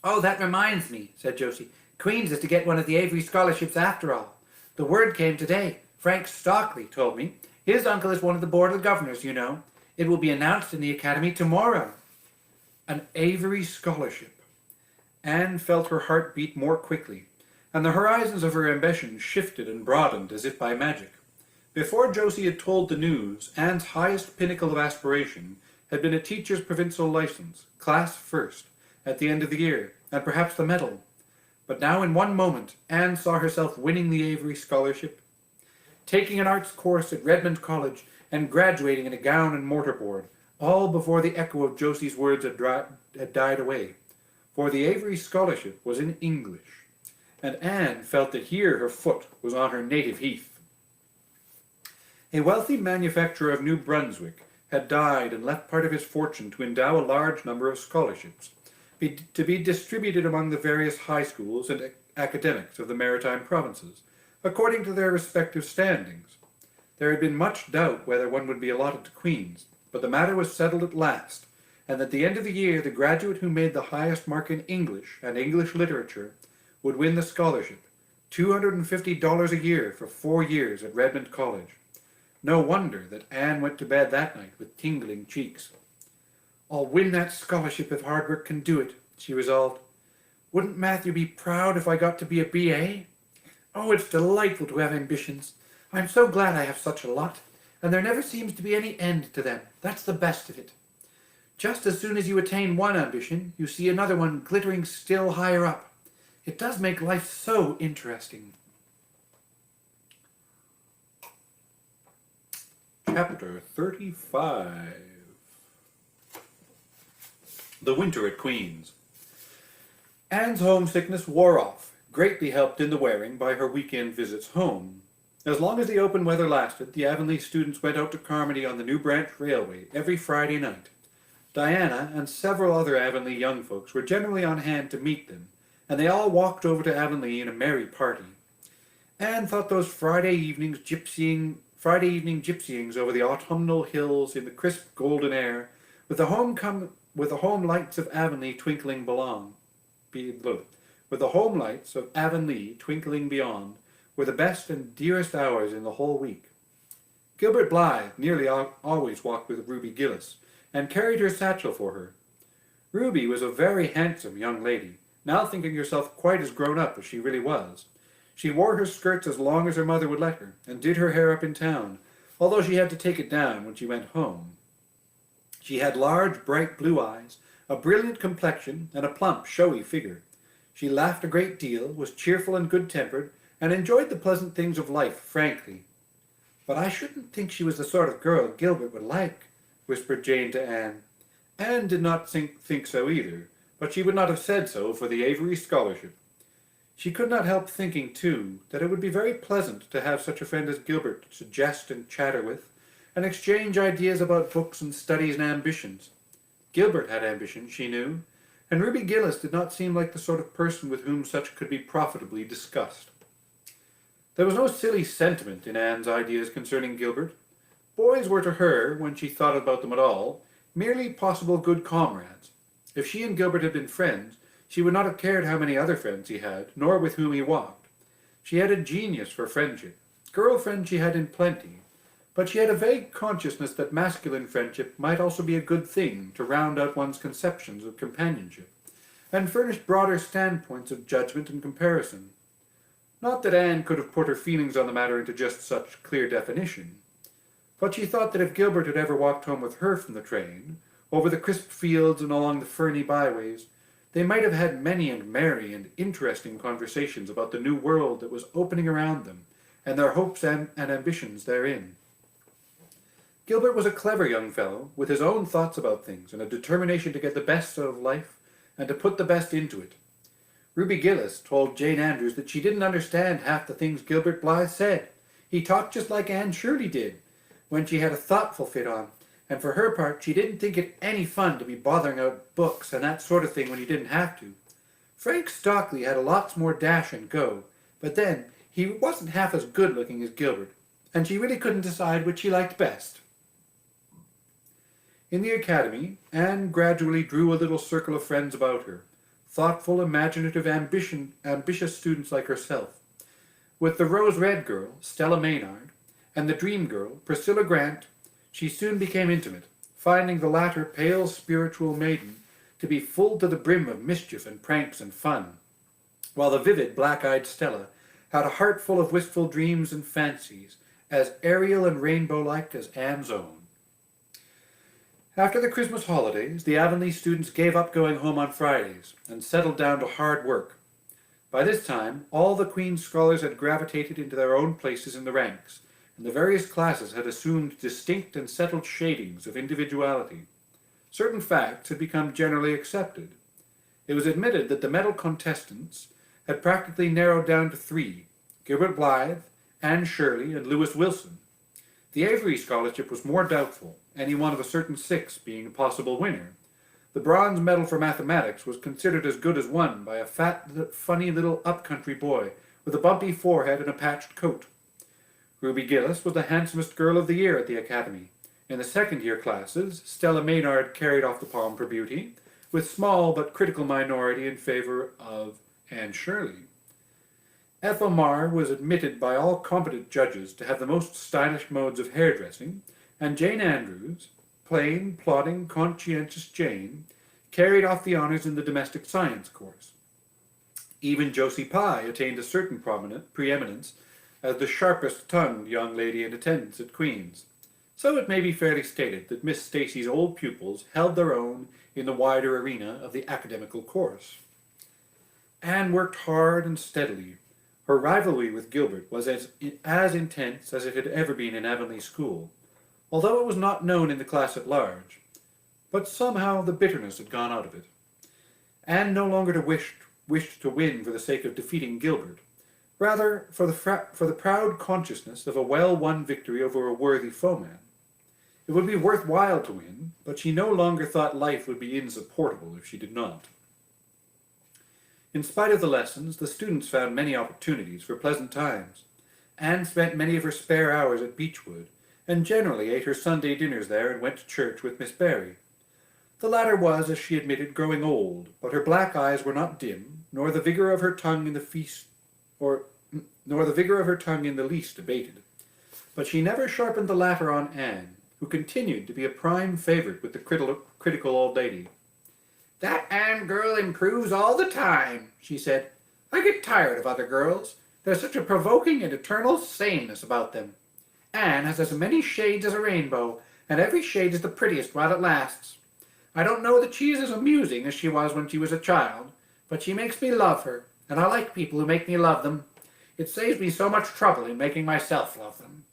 "Oh, that reminds me," said Josie. "Queen's is to get one of the Avery scholarships after all. The word came today. Frank Stockley told me. His uncle is one of the Board of Governors, you know. It will be announced in the Academy tomorrow." An Avery scholarship. Anne felt her heart beat more quickly, and the horizons of her ambition shifted and broadened as if by magic. Before Josie had told the news, Anne's highest pinnacle of aspiration had been a teacher's provincial license, class first, at the end of the year, and perhaps the medal. But now in one moment, Anne saw herself winning the Avery scholarship, taking an arts course at Redmond College, and graduating in a gown and mortarboard, all before the echo of Josie's words had died away. For the Avery scholarship was in English, and Anne felt that here her foot was on her native heath. A wealthy manufacturer of New Brunswick had died and left part of his fortune to endow a large number of scholarships, to be distributed among the various high schools and academics of the maritime provinces, according to their respective standings. There had been much doubt whether one would be allotted to Queen's, but the matter was settled at last, and at the end of the year the graduate who made the highest mark in English and English literature would win the scholarship, $250 a year for 4 years at Redmond College. No wonder that Anne went to bed that night with tingling cheeks. "I'll win that scholarship if hard work can do it," she resolved. "Wouldn't Matthew be proud if I got to be a B.A.? Oh, it's delightful to have ambitions. I'm so glad I have such a lot, and there never seems to be any end to them. That's the best of it. Just as soon as you attain one ambition, you see another one glittering still higher up. It does make life so interesting." Chapter 35. The winter at Queen's. Anne's homesickness wore off, greatly helped in the wearing by her weekend visits home. As long as the open weather lasted, the Avonlea students went out to Carmody on the New Branch Railway every Friday night. Diana and several other Avonlea young folks were generally on hand to meet them, and they all walked over to Avonlea in a merry party. Anne thought those Friday evening gypsyings over the autumnal hills in the crisp golden air, with the home lights of Avonlea twinkling beyond, were the best and dearest hours in the whole week. Gilbert Blythe nearly always walked with Ruby Gillis, and carried her satchel for her. Ruby was a very handsome young lady, now thinking herself quite as grown up as she really was. She wore her skirts as long as her mother would let her, and did her hair up in town, although she had to take it down when she went home. She had large, bright blue eyes, a brilliant complexion, and a plump, showy figure. She laughed a great deal, was cheerful and good-tempered, and enjoyed the pleasant things of life frankly. "But I shouldn't think she was the sort of girl Gilbert would like," whispered Jane to Anne. Anne did not think so either, but she would not have said so for the Avery scholarship. She could not help thinking, too, that it would be very pleasant to have such a friend as Gilbert to jest and chatter with, and exchange ideas about books and studies and ambitions. Gilbert had ambition, she knew, and Ruby Gillis did not seem like the sort of person with whom such could be profitably discussed. There was no silly sentiment in Anne's ideas concerning Gilbert. Boys were to her, when she thought about them at all, merely possible good comrades. If she and Gilbert had been friends, she would not have cared how many other friends he had, nor with whom he walked. She had a genius for friendship. Girl-friends she had in plenty, but she had a vague consciousness that masculine friendship might also be a good thing to round out one's conceptions of companionship, and furnish broader standpoints of judgment and comparison. Not that Anne could have put her feelings on the matter into just such clear definition, but she thought that if Gilbert had ever walked home with her from the train, over the crisp fields and along the ferny byways, they might have had many and merry and interesting conversations about the new world that was opening around them, and their hopes and ambitions therein. Gilbert was a clever young fellow, with his own thoughts about things, and a determination to get the best out of life, and to put the best into it. Ruby Gillis told Jane Andrews that she didn't understand half the things Gilbert Blythe said. He talked just like Anne Shirley did, when she had a thoughtful fit on, and for her part she didn't think it any fun to be bothering out books and that sort of thing when he didn't have to. Frank Stockley had a lots more dash and go, but then he wasn't half as good-looking as Gilbert, and she really couldn't decide which she liked best. In the academy, Anne gradually drew a little circle of friends about her, thoughtful, imaginative, ambitious students like herself. With the rose-red girl, Stella Maynard, and the dream girl, Priscilla Grant, she soon became intimate, finding the latter pale spiritual maiden to be full to the brim of mischief and pranks and fun, while the vivid black-eyed Stella had a heart full of wistful dreams and fancies, as aerial and rainbow-like as Anne's own. After the Christmas holidays, the Avonlea students gave up going home on Fridays and settled down to hard work. By this time, all the Queen's scholars had gravitated into their own places in the ranks, and the various classes had assumed distinct and settled shadings of individuality. Certain facts had become generally accepted. It was admitted that the medal contestants had practically narrowed down to three: Gilbert Blythe, Anne Shirley, and Lewis Wilson. The Avery Scholarship was more doubtful, any one of a certain six being a possible winner. The bronze medal for mathematics was considered as good as won by a fat, funny little up-country boy with a bumpy forehead and a patched coat. Ruby Gillis was the handsomest girl of the year at the Academy. In the second-year classes, Stella Maynard carried off the palm for beauty, with small but critical minority in favor of Anne Shirley. Ethel Marr was admitted by all competent judges to have the most stylish modes of hairdressing, and Jane Andrews, plain, plodding, conscientious Jane, carried off the honors in the domestic science course. Even Josie Pye attained a certain preeminence as the sharpest-tongued young lady in attendance at Queen's. So it may be fairly stated that Miss Stacy's old pupils held their own in the wider arena of the academical course. Anne worked hard and steadily. Her rivalry with Gilbert was as intense as it had ever been in Avonlea School, although it was not known in the class at large. But somehow the bitterness had gone out of it. Anne no longer wished to win for the sake of defeating Gilbert, rather for the proud consciousness of a well-won victory over a worthy foeman. It would be worthwhile to win, but she no longer thought life would be insupportable if she did not. In spite of the lessons, the students found many opportunities for pleasant times. Anne spent many of her spare hours at Beechwood, and generally ate her Sunday dinners there and went to church with Miss Barry. The latter was, as she admitted, growing old, but her black eyes were not dim, nor the vigor of her tongue in the least abated. But she never sharpened the latter on Anne, who continued to be a prime favorite with the critical old lady. "That Anne girl improves all the time," she said. "I get tired of other girls. There's such a provoking and eternal sameness about them. Anne has as many shades as a rainbow, and every shade is the prettiest while it lasts. I don't know that she is as amusing as she was when she was a child, but she makes me love her, and I like people who make me love them. It saves me so much trouble in making myself love them."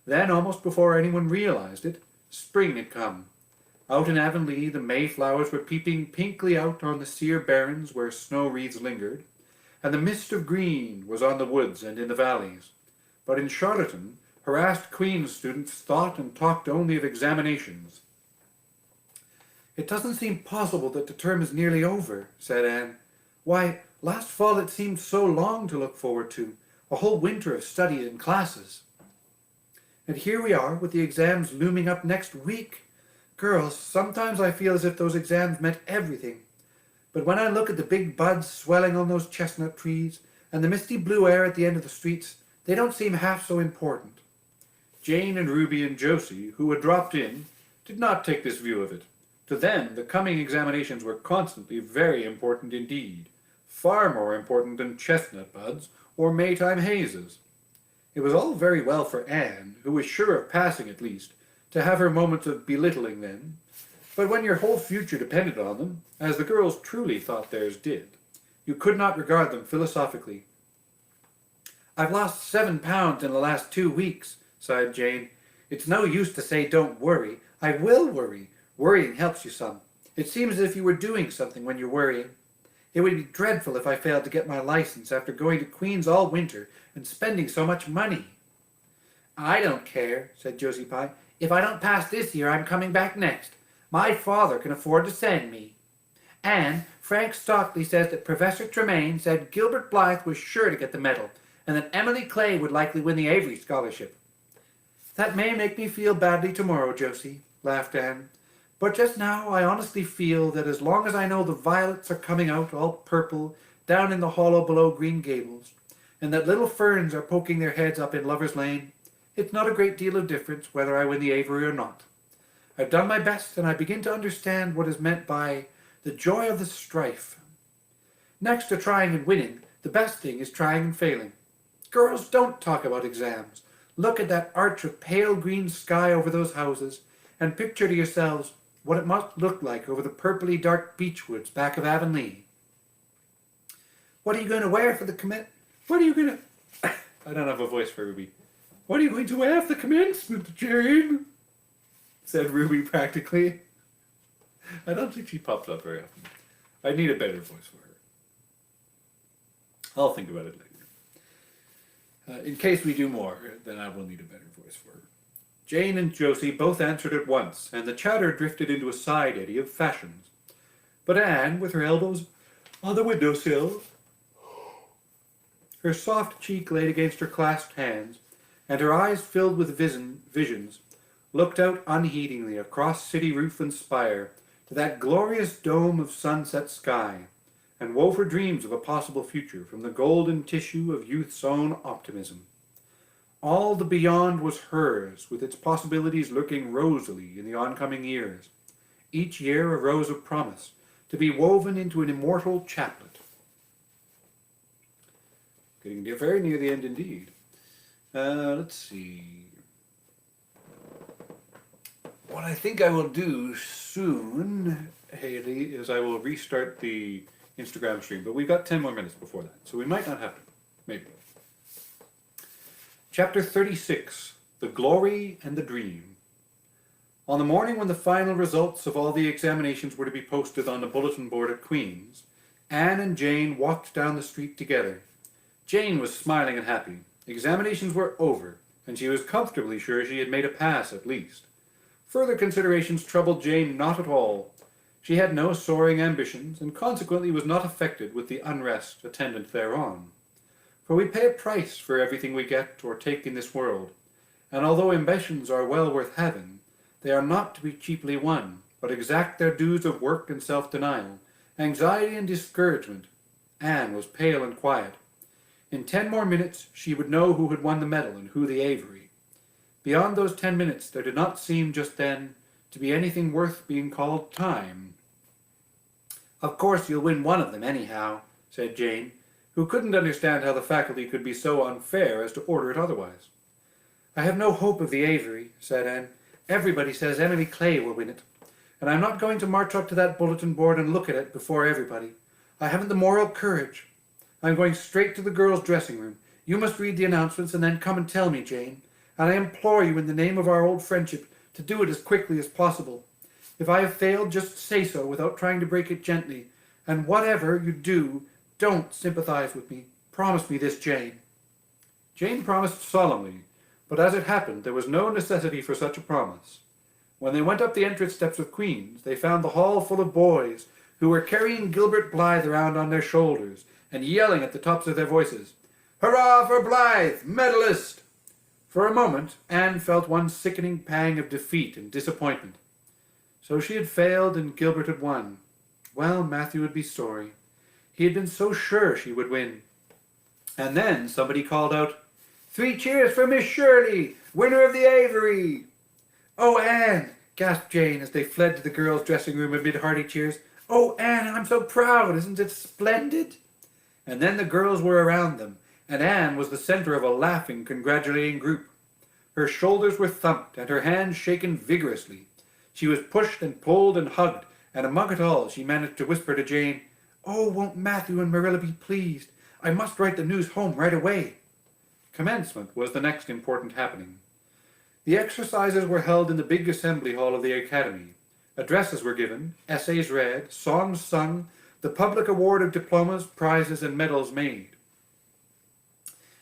Then, almost before anyone realized it, spring had come. Out in Avonlea, the Mayflowers were peeping pinkly out on the sere barrens where snow wreaths lingered, and the mist of green was on the woods and in the valleys. But in Charlottetown, harassed Queen's students thought and talked only of examinations. "It doesn't seem possible that the term is nearly over," said Anne. "Why, last fall it seemed so long to look forward to, a whole winter of study and classes. And here we are with the exams looming up next week. Girls, sometimes I feel as if those exams meant everything. But when I look at the big buds swelling on those chestnut trees, and the misty blue air at the end of the streets, they don't seem half so important." Jane and Ruby and Josie, who had dropped in, did not take this view of it. To them, the coming examinations were constantly very important indeed, far more important than chestnut buds or Maytime hazes. It was all very well for Anne, who was sure of passing at least, to have her moments of belittling them, But when your whole future depended on them, as the girls truly thought theirs did, you could not regard them philosophically. "I've lost 7 pounds in the last 2 weeks," sighed Jane. "It's no use to say don't worry. I will worry. Worrying helps you some. It seems as if you were doing something when you're worrying. It would be dreadful if I failed to get my license after going to Queen's all winter and spending so much money." "I don't care," said Josie Pye. "If I don't pass this year, I'm coming back next. My father can afford to send me. And Frank Stockley says that Professor Tremaine said Gilbert Blythe was sure to get the medal, and that Emily Clay would likely win the Avery Scholarship." "That may make me feel badly tomorrow, Josie," laughed Anne. "But just now I honestly feel that as long as I know the violets are coming out all purple down in the hollow below Green Gables, and that little ferns are poking their heads up in Lover's Lane, it's not a great deal of difference whether I win the Avery or not. I've done my best, and I begin to understand what is meant by the joy of the strife. Next to trying and winning, the best thing is trying and failing. Girls, don't talk about exams. Look at that arch of pale green sky over those houses, and picture to yourselves what it must look like over the purpley dark beech woods back of Avonlea. What are you going to wear for the What are you going to... I don't have a voice for Ruby. What are you going to wear for the commencement, Jane?" said Ruby practically. I don't think she pops up very often. I need a better voice for her. I'll think about it later. In case we do more, then I will need a better voice for her. Jane and Josie both answered at once, and the chatter drifted into a side eddy of fashions. But Anne, with her elbows on the windowsill, her soft cheek laid against her clasped hands, and her eyes filled with visions, looked out unheedingly across city roof and spire to that glorious dome of sunset sky, and wove her dreams of a possible future from the golden tissue of youth's own optimism. All the beyond was hers, with its possibilities lurking rosily in the oncoming years, each year a rose of promise, to be woven into an immortal chaplet. Getting very near the end indeed. Let's see. What I think I will do soon, Haley, is I will restart the Instagram stream, but we've got 10 more minutes before that, so we might not have to. Maybe. Chapter 36, The Glory and the Dream. On the morning when the final results of all the examinations were to be posted on the bulletin board at Queen's, Anne and Jane walked down the street together. Jane was smiling and happy. Examinations were over, and she was comfortably sure she had made a pass at least. Further considerations troubled Jane not at all. She had no soaring ambitions, and consequently was not affected with the unrest attendant thereon. For we pay a price for everything we get or take in this world, and although ambitions are well worth having, they are not to be cheaply won, but exact their dues of work and self-denial, anxiety and discouragement. Anne was pale and quiet. In 10 more minutes she would know who had won the medal and who the Avery. Beyond those 10 minutes there did not seem just then to be anything worth being called time. "Of course you'll win one of them anyhow," said Jane, who couldn't understand how the faculty could be so unfair as to order it otherwise. "I have no hope of the Avery," said Anne. "Everybody says Emily Clay will win it, and I'm not going to march up to that bulletin board and look at it before everybody. I haven't the moral courage. I'm going straight to the girls' dressing room. You must read the announcements and then come and tell me, Jane. And I implore you in the name of our old friendship to do it as quickly as possible. If I have failed, just say so without trying to break it gently. And whatever you do, don't sympathize with me. Promise me this, Jane." Jane promised solemnly, but as it happened, there was no necessity for such a promise. When they went up the entrance steps of Queen's, they found the hall full of boys who were carrying Gilbert Blythe around on their shoulders and yelling at the tops of their voices, "Hurrah for Blythe, medalist!" For a moment, Anne felt one sickening pang of defeat and disappointment. So she had failed and Gilbert had won. Well, Matthew would be sorry. He had been so sure she would win. And then somebody called out, "3 cheers for Miss Shirley, winner of the Avery!" "Oh, Anne!" gasped Jane as they fled to the girls' dressing room amid hearty cheers. "Oh, Anne, I'm so proud! Isn't it splendid?" And then the girls were around them, and Anne was the center of a laughing, congratulating group. Her shoulders were thumped and her hands shaken vigorously. She was pushed and pulled and hugged, and among it all she managed to whisper to Jane, "Oh, won't Matthew and Marilla be pleased? I must write the news home right away." Commencement was the next important happening. The exercises were held in the big assembly hall of the academy. Addresses were given, essays read, songs sung, the public award of diplomas, prizes, and medals made.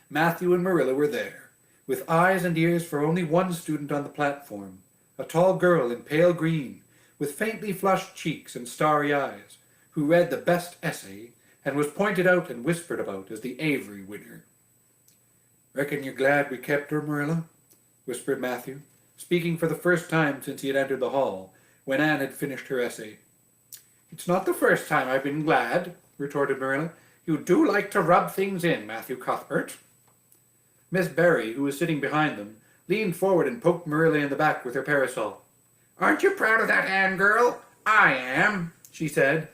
Matthew and Marilla were there, with eyes and ears for only one student on the platform, a tall girl in pale green, with faintly flushed cheeks and starry eyes, who read the best essay and was pointed out and whispered about as the Avery winner. "Reckon you're glad we kept her, Marilla?" whispered Matthew, speaking for the first time since he had entered the hall, when Anne had finished her essay. "It's not the first time I've been glad," retorted Marilla. "You do like to rub things in, Matthew Cuthbert." Miss Barry, who was sitting behind them, leaned forward and poked Marilla in the back with her parasol. "Aren't you proud of that, Anne girl? I am," she said.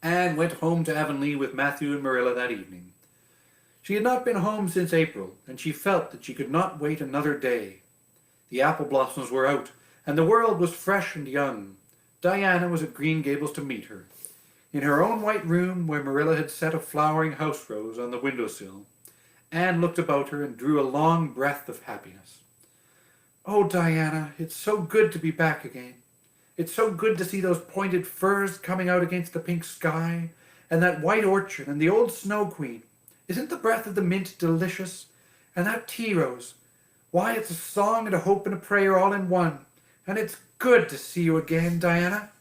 Anne went home to Avonlea with Matthew and Marilla that evening. She had not been home since April, and she felt that she could not wait another day. The apple blossoms were out, and the world was fresh and young. Diana was at Green Gables to meet her. In her own white room, where Marilla had set a flowering house rose on the windowsill, Anne looked about her and drew a long breath of happiness. "Oh, Diana, it's so good to be back again. It's so good to see those pointed firs coming out against the pink sky, and that white orchard and the old Snow Queen. Isn't the breath of the mint delicious? And that tea rose. Why, it's a song and a hope and a prayer all in one. And it's good to see you again, Diana."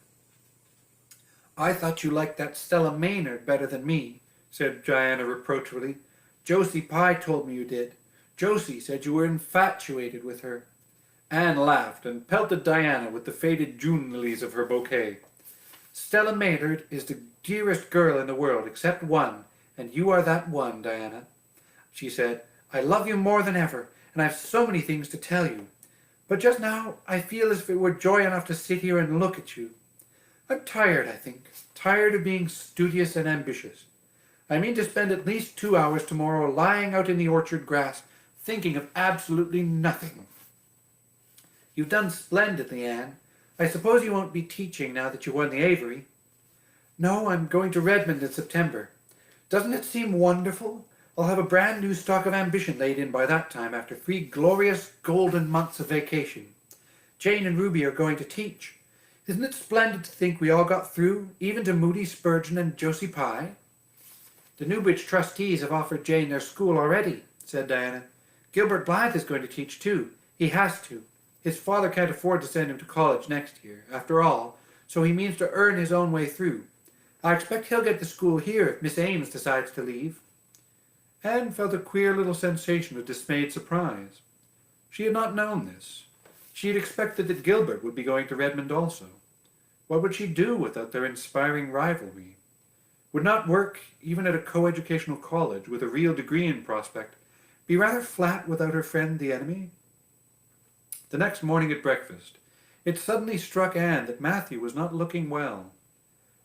"I thought you liked that Stella Maynard better than me," said Diana reproachfully. "Josie Pye told me you did. Josie said you were infatuated with her." Anne laughed and pelted Diana with the faded June lilies of her bouquet. "Stella Maynard is the dearest girl in the world except one, and you are that one, Diana," she said. "I love you more than ever, and I have so many things to tell you. But just now I feel as if it were joy enough to sit here and look at you. I'm tired, I think, tired of being studious and ambitious. I mean to spend at least 2 hours tomorrow lying out in the orchard grass, thinking of absolutely nothing." "You've done splendidly, Anne. I suppose you won't be teaching now that you won the Avery." "No, I'm going to Redmond in September. Doesn't it seem wonderful? I'll have a brand new stock of ambition laid in by that time after 3 glorious golden months of vacation. Jane and Ruby are going to teach. Isn't it splendid to think we all got through, even to Moody Spurgeon and Josie Pye?" "The Newbridge trustees have offered Jane their school already," said Diana. "Gilbert Blythe is going to teach too. He has to. His father can't afford to send him to college next year, after all, so he means to earn his own way through. I expect he'll get the school here if Miss Ames decides to leave." Anne felt a queer little sensation of dismayed surprise. She had not known this. She had expected that Gilbert would be going to Redmond also. What would she do without their inspiring rivalry? Would not work, even at a coeducational college with a real degree in prospect, be rather flat without her friend the enemy? The next morning at breakfast, it suddenly struck Anne that Matthew was not looking well.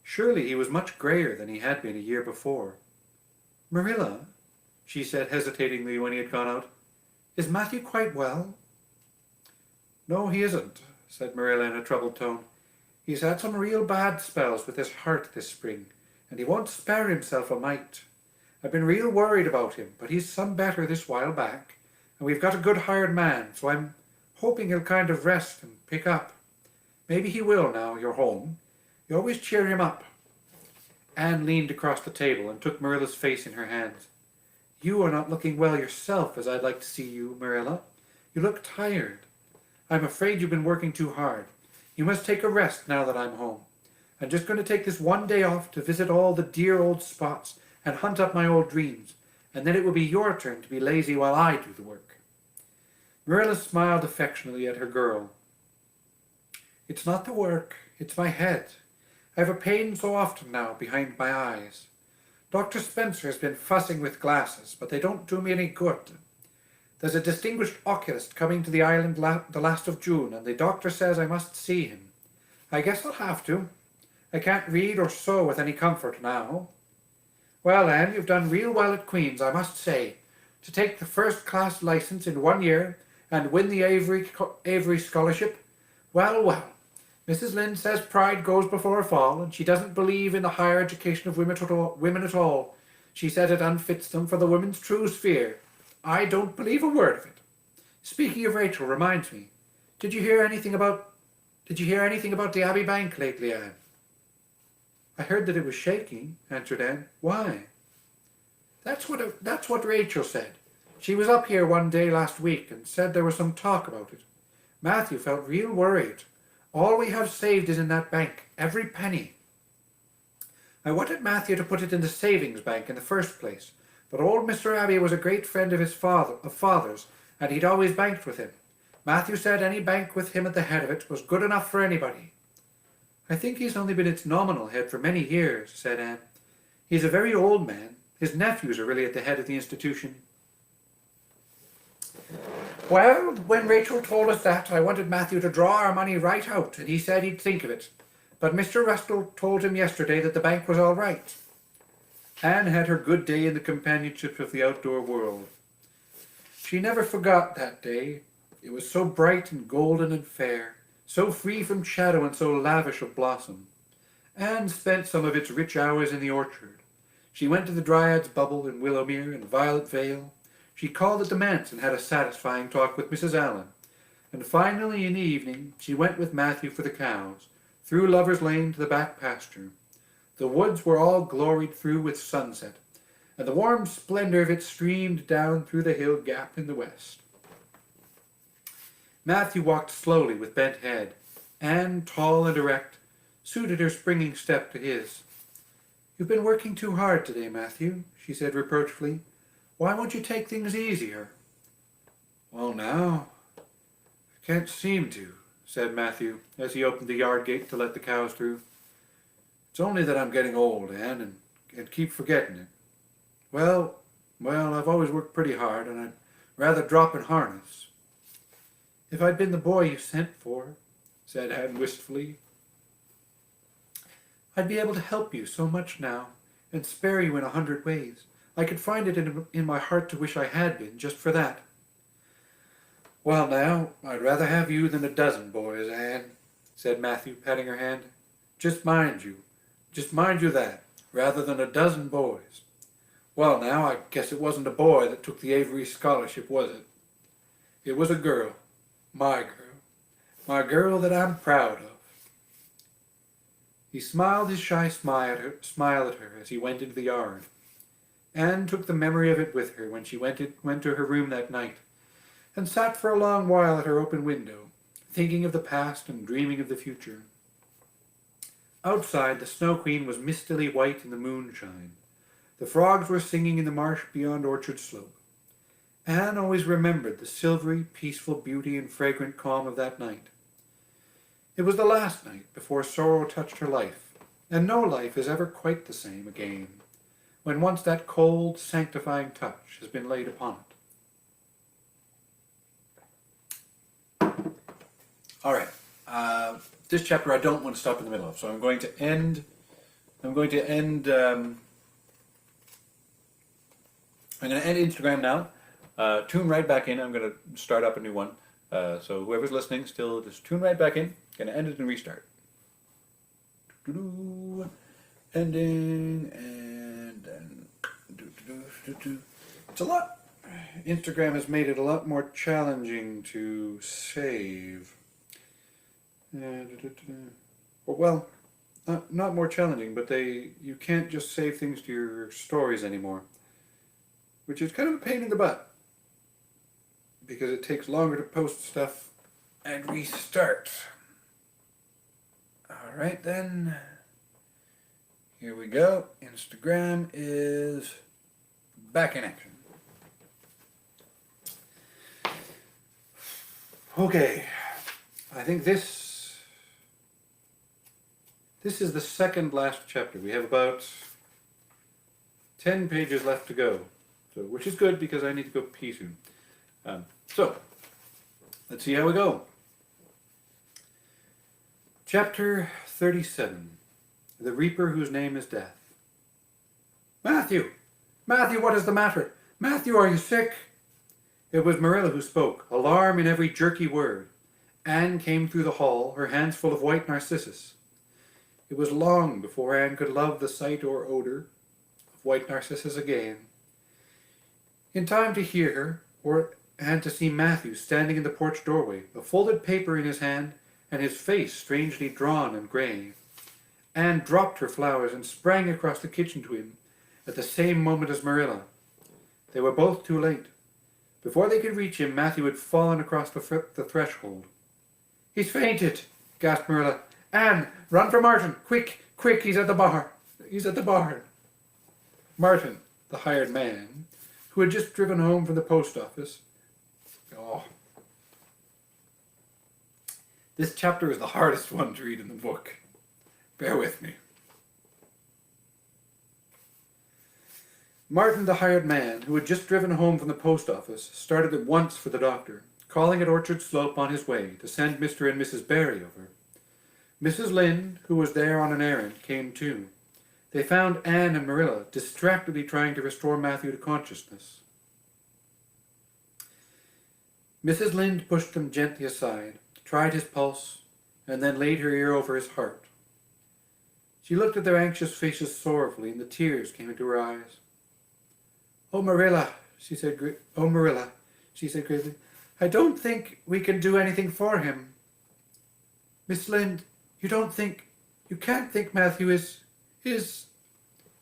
Surely he was much grayer than he had been a year before. "Marilla," she said hesitatingly when he had gone out, "is Matthew quite well?" "No, he isn't," said Marilla in a troubled tone. "He's had some real bad spells with his heart this spring, and he won't spare himself a mite. I've been real worried about him, but he's some better this while back, and we've got a good hired man, so I'm hoping he'll kind of rest and pick up. Maybe he will now you're home. You always cheer him up." Anne leaned across the table and took Marilla's face in her hands. "You are not looking well yourself, as I'd like to see you, Marilla. You look tired. I'm afraid you've been working too hard. You must take a rest now that I'm home. I'm just going to take this one day off to visit all the dear old spots and hunt up my old dreams, and then it will be your turn to be lazy while I do the work." Marilla smiled affectionately at her girl. "It's not the work, it's my head. I have a pain so often now behind my eyes. Dr. Spencer has been fussing with glasses, but they don't do me any good. There's a distinguished oculist coming to the island the last of June, and the doctor says I must see him. I guess I'll have to. I can't read or sew with any comfort now. Well, Anne, you've done real well at Queen's, I must say. To take the first-class license in 1 year and win the Avery scholarship, Well, well, Mrs. Lynde says pride goes before a fall, and she doesn't believe in the higher education of women at all. She says it unfits them for the woman's true sphere. I don't believe a word of it. Speaking of Rachel reminds me, did you hear anything about the Abbey Bank lately, Anne? I heard that it was shaky, answered Anne. Why? That's what Rachel said. She was up here one day last week and said there was some talk about it. Matthew felt real worried. All we have saved is in that bank, every penny. I wanted Matthew to put it in the savings bank in the first place, but old Mr. Abbey was a great friend of his father's, and he'd always banked with him. Matthew said any bank with him at the head of it was good enough for anybody. I think he's only been its nominal head for many years, said Anne. He's a very old man. His nephews are really at the head of the institution. Well, when Rachel told us that, I wanted Matthew to draw our money right out, and he said he'd think of it. But Mr. Russell told him yesterday that the bank was all right. Anne had her good day in the companionship of the outdoor world. She never forgot that day. It was so bright and golden and fair, so free from shadow and so lavish of blossom. Anne spent some of its rich hours in the orchard. She went to the Dryad's Bubble in Willowmere and Violet Vale. She called at the manse and had a satisfying talk with Mrs. Allen. And finally, in the evening, she went with Matthew for the cows, through Lover's Lane to the back pasture. The woods were all gloried through with sunset, and the warm splendor of it streamed down through the hill gap in the west. Matthew walked slowly with bent head. Anne, tall and erect, suited her springing step to his. You've been working too hard today, Matthew, she said reproachfully. Why won't you take things easier? Well, now, I can't seem to, said Matthew, as he opened the yard gate to let the cows through. It's only that I'm getting old, Anne, and keep forgetting it. Well, I've always worked pretty hard, and I'd rather drop in harness. If I'd been the boy you sent for, said Anne wistfully, I'd be able to help you so much now, and spare you in 100 ways. I could find it in my heart to wish I had been, just for that. Well, now, I'd rather have you than a dozen boys, Anne, said Matthew, patting her hand. Just mind you that, rather than a dozen boys. Well, now, I guess it wasn't a boy that took the Avery Scholarship, was it? It was a girl, my girl that I'm proud of. He smiled his shy smile at her as he went into the yard. Anne took the memory of it with her when she went to her room that night, and sat for a long while at her open window, thinking of the past and dreaming of the future. Outside, the Snow Queen was mistily white in the moonshine. The frogs were singing in the marsh beyond Orchard Slope. Anne always remembered the silvery, peaceful beauty and fragrant calm of that night. It was the last night before sorrow touched her life, and no life is ever quite the same again, when once that cold, sanctifying touch has been laid upon it. All right. This chapter I don't want to stop in the middle of, so I'm going to end Instagram now. Tune right back in. I'm going to start up a new one. So whoever's listening, still just tune right back in. Going to end it and restart. Ending and then. It's a lot. Instagram has made it a lot more challenging to save. Well, not more challenging, but you can't just save things to your stories anymore, which is kind of a pain in the butt because it takes longer to post stuff and restart. All right then, here we go. Instagram is back in action. Okay, I think this is the second last chapter. We have about 10 pages left to go, so which is good because I need to go pee soon. So, let's see how we go. Chapter 37, The Reaper Whose Name is Death. Matthew, what is the matter? Matthew, are you sick? It was Marilla who spoke, alarm in every jerky word. Anne came through the hall, her hands full of white narcissus. It was long before Anne could love the sight or odor of white narcissus again. In time to hear her, and to see Matthew standing in the porch doorway, a folded paper in his hand, and his face strangely drawn and grave. Anne dropped her flowers and sprang across the kitchen to him at the same moment as Marilla. They were both too late. Before they could reach him, Matthew had fallen across the threshold. "He's fainted," gasped Marilla. "Anne, run for Martin! Quick, quick, he's at the barn. He's at the barn." Martin, the hired man, who had just driven home from the post office. Oh. This chapter is the hardest one to read in the book. Bear with me. Martin, the hired man, who had just driven home from the post office, started at once for the doctor, calling at Orchard Slope on his way to send Mr. and Mrs. Barry over. Mrs. Lynde, who was there on an errand, came too. They found Anne and Marilla distractedly trying to restore Matthew to consciousness. Mrs. Lynde pushed them gently aside, tried his pulse, and then laid her ear over his heart. She looked at their anxious faces sorrowfully, and the tears came into her eyes. "Oh, Marilla," she said gravely, "I don't think we can do anything for him. Miss Lynde, you can't think Matthew is...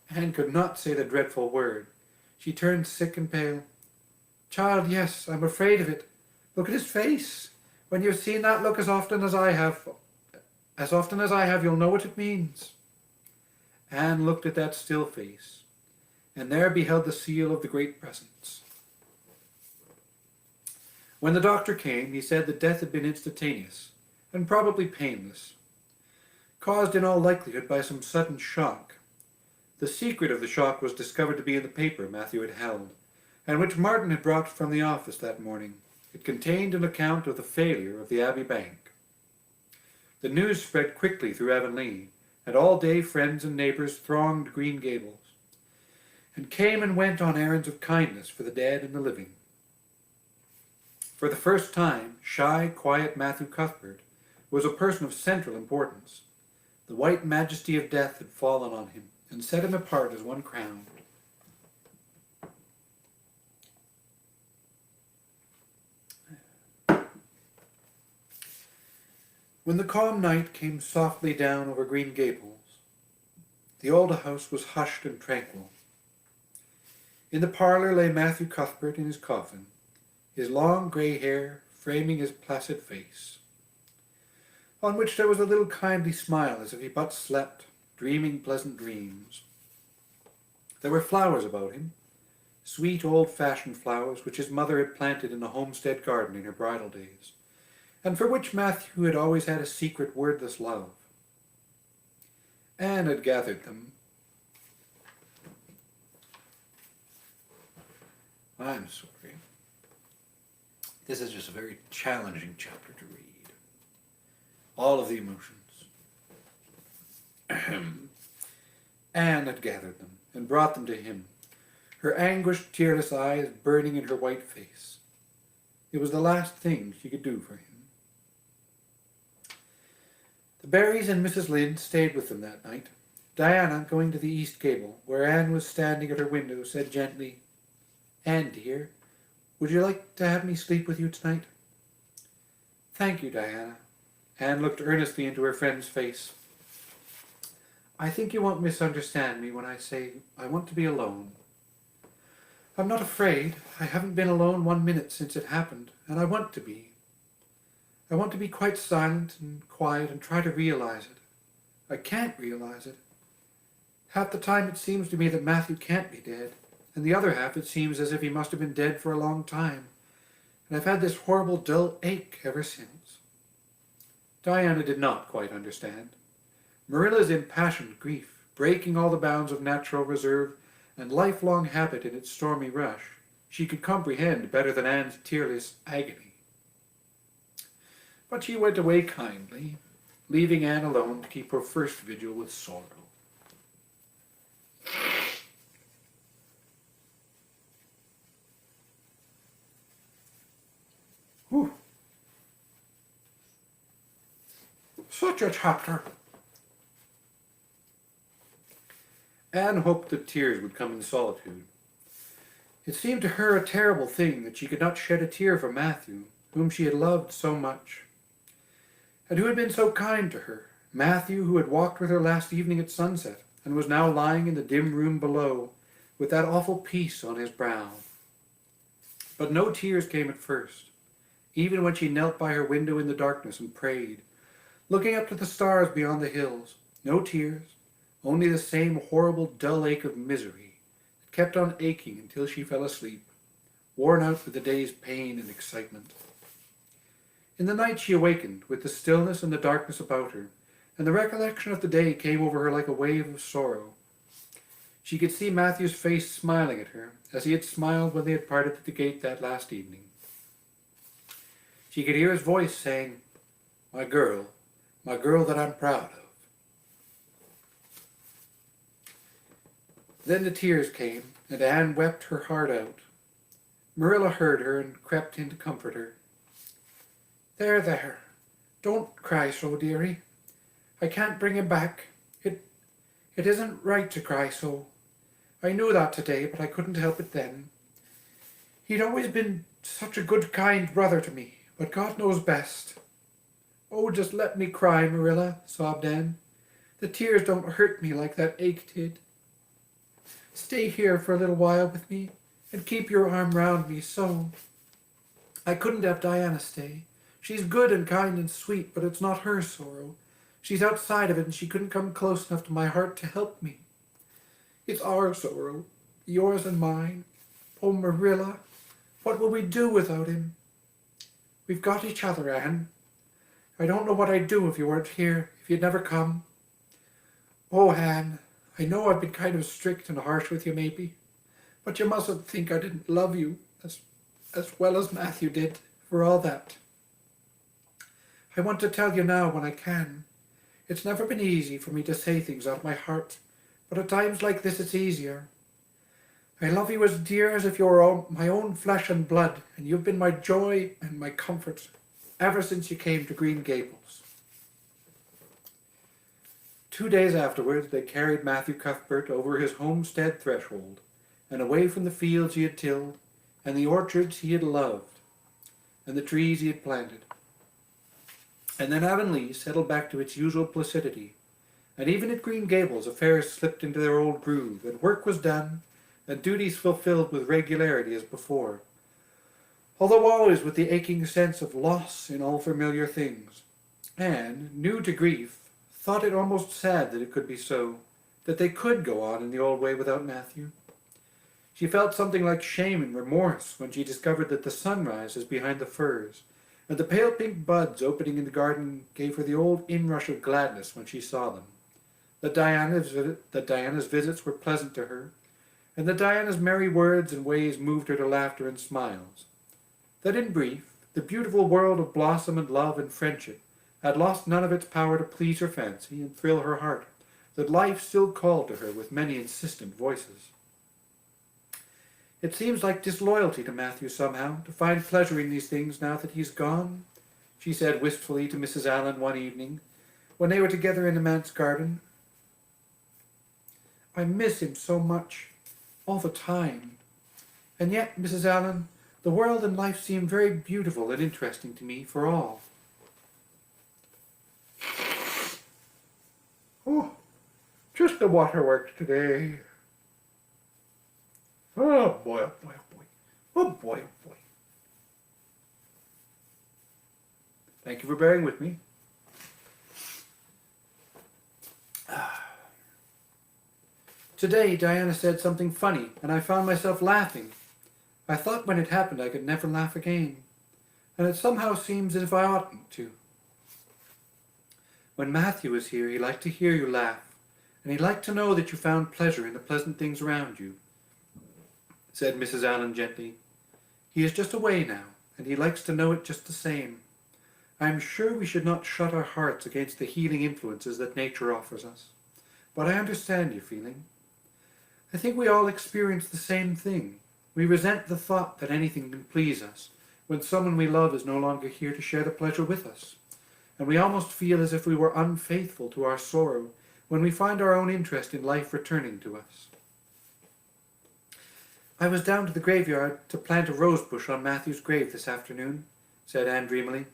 Anne could not say the dreadful word. She turned sick and pale. "Child, yes, I'm afraid of it. Look at his face. When you've seen that look as often as I have, you'll know what it means." Anne looked at that still face, and there beheld the seal of the great presence. When the doctor came, he said that death had been instantaneous, and probably painless, caused in all likelihood by some sudden shock. The secret of the shock was discovered to be in the paper Matthew had held, and which Martin had brought from the office that morning. It contained an account of the failure of the Abbey Bank. The news spread quickly through Avonlea, and all day friends and neighbors thronged Green Gables, and came and went on errands of kindness for the dead and the living. For the first time, shy, quiet Matthew Cuthbert was a person of central importance. The white majesty of death had fallen on him, and set him apart as one crowned. When the calm night came softly down over Green Gables, the old house was hushed and tranquil. In the parlor lay Matthew Cuthbert in his coffin, his long grey hair framing his placid face, on which there was a little kindly smile as if he but slept, dreaming pleasant dreams. There were flowers about him, sweet old-fashioned flowers which his mother had planted in the homestead garden in her bridal days, and for which Matthew had always had a secret wordless love. Anne had gathered them. I'm sorry. This is just a very challenging chapter to read. All of the emotions. Anne had gathered them and brought them to him, her anguished, tearless eyes burning in her white face. It was the last thing she could do for him. The Barrys and Mrs. Lynde stayed with them that night. Diana, going to the east gable, where Anne was standing at her window, said gently, "Anne, dear, would you like to have me sleep with you tonight?" "Thank you, Diana." Anne looked earnestly into her friend's face. "I think you won't misunderstand me when I say I want to be alone. I'm not afraid. I haven't been alone 1 minute since it happened, and I want to be. I want to be quite silent and quiet and try to realize it. I can't realize it. Half the time it seems to me that Matthew can't be dead, and the other half it seems as if he must have been dead for a long time, and I've had this horrible dull ache ever since." Diana did not quite understand. Marilla's impassioned grief, breaking all the bounds of natural reserve and lifelong habit in its stormy rush, she could comprehend better than Anne's tearless agony. But she went away kindly, leaving Anne alone to keep her first vigil with sorrow. Whew. Such a chapter. Anne hoped that tears would come in solitude. It seemed to her a terrible thing that she could not shed a tear for Matthew, whom she had loved so much, and who had been so kind to her. Matthew, who had walked with her last evening at sunset, and was now lying in the dim room below, with that awful peace on his brow. But no tears came at first, even when she knelt by her window in the darkness and prayed, looking up to the stars beyond the hills. No tears, only the same horrible dull ache of misery that kept on aching until she fell asleep, worn out with the day's pain and excitement. In the night she awakened with the stillness and the darkness about her, and the recollection of the day came over her like a wave of sorrow. She could see Matthew's face smiling at her, as he had smiled when they had parted at the gate that last evening. She could hear his voice saying, my girl that I'm proud of." Then the tears came, and Anne wept her heart out. Marilla heard her and crept in to comfort her. There, don't cry so, dearie. I can't bring him back. It isn't right to cry so. I knew that today, but I couldn't help it then. He'd always been such a good, kind brother to me, but God knows best. Oh, just let me cry, Marilla, sobbed Anne. The tears don't hurt me like that ache did. Stay here for a little while with me, and keep your arm round me so. I couldn't have Diana stay. She's good and kind and sweet, but it's not her sorrow. She's outside of it, and she couldn't come close enough to my heart to help me. It's our sorrow, yours and mine. Oh, Marilla, what will we do without him? We've got each other, Anne. I don't know what I'd do if you weren't here, if you'd never come. Oh, Anne, I know I've been kind of strict and harsh with you, maybe, but you mustn't think I didn't love you as well as Matthew did, for all that. I want to tell you now when I can. It's never been easy for me to say things out of my heart, but at times like this it's easier. I love you as dear as if you were my own flesh and blood, and you've been my joy and my comfort ever since you came to Green Gables. 2 days afterwards they carried Matthew Cuthbert over his homestead threshold, and away from the fields he had tilled, and the orchards he had loved, and the trees he had planted. And then Avonlea settled back to its usual placidity, and even at Green Gables affairs slipped into their old groove, and work was done, and duties fulfilled with regularity as before, although always with the aching sense of loss in all familiar things. Anne, new to grief, thought it almost sad that it could be so, that they could go on in the old way without Matthew. She felt something like shame and remorse when she discovered that the sunrise was behind the firs, and the pale pink buds opening in the garden gave her the old inrush of gladness when she saw them. That Diana's visits were pleasant to her, and that Diana's merry words and ways moved her to laughter and smiles. That in brief, the beautiful world of blossom and love and friendship had lost none of its power to please her fancy and thrill her heart, that life still called to her with many insistent voices. It seems like disloyalty to Matthew somehow, to find pleasure in these things now that he's gone, she said wistfully to Mrs. Allen one evening, when they were together in the manse garden. I miss him so much, all the time. And yet, Mrs. Allen, the world and life seem very beautiful and interesting to me for all. Oh, just the waterworks today. Oh boy, oh boy, oh boy. Oh boy, oh boy. Thank you for bearing with me. Today, Diana said something funny, and I found myself laughing. I thought when it happened I could never laugh again, and it somehow seems as if I oughtn't to. When Matthew was here, he liked to hear you laugh, and he liked to know that you found pleasure in the pleasant things around you, said Mrs. Allen gently. He is just away now, and he likes to know it just the same. I am sure we should not shut our hearts against the healing influences that nature offers us, but I understand your feeling. I think we all experience the same thing. We resent the thought that anything can please us when someone we love is no longer here to share the pleasure with us. and we almost feel as if we were unfaithful to our sorrow when we find our own interest in life returning to us. I was down to the graveyard to plant a rose bush on Matthew's grave this afternoon, said Anne dreamily.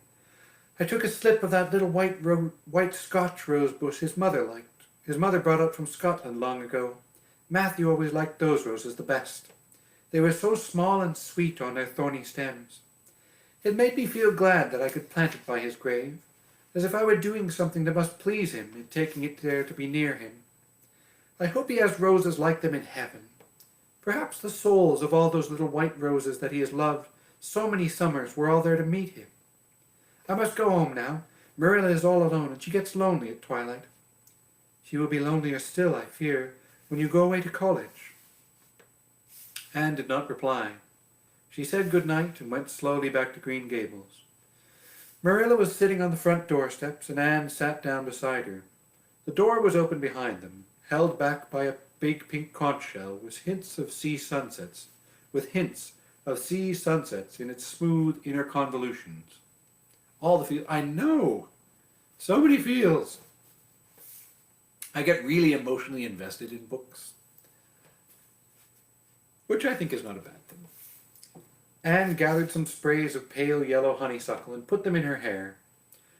I took a slip of that little white Scotch rose bush his mother liked. His mother brought up from Scotland long ago. Matthew always liked those roses the best. They were so small and sweet on their thorny stems. It made me feel glad that I could plant it by his grave, as if I were doing something that must please him in taking it there to be near him. I hope he has roses like them in heaven. Perhaps the souls of all those little white roses that he has loved so many summers were all there to meet him. I must go home now. Marilla is all alone, and she gets lonely at twilight. She will be lonelier still, I fear, when you go away to college. Anne did not reply. She said good night and went slowly back to Green Gables. Marilla was sitting on the front doorsteps, and Anne sat down beside her. The door was open behind them, held back by a big pink conch shell with hints of sea sunsets in its smooth inner convolutions. All the feels. I know! So many feels. I get really emotionally invested in books, which I think is not a bad thing. Anne gathered some sprays of pale yellow honeysuckle and put them in her hair.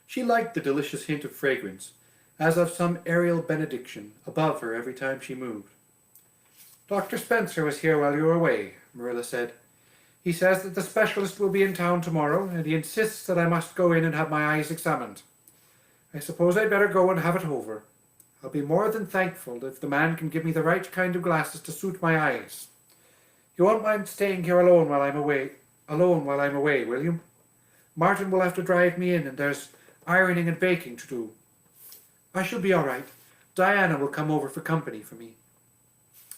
She liked the delicious hint of fragrance, as of some aerial benediction, above her every time she moved. Dr. Spencer was here while you were away, Marilla said. He says that the specialist will be in town tomorrow, and he insists that I must go in and have my eyes examined. I suppose I'd better go and have it over. I'll be more than thankful if the man can give me the right kind of glasses to suit my eyes. You won't mind staying here alone while I'm away, will you? Martin will have to drive me in, and there's ironing and baking to do. I shall be all right. Diana will come over for company for me.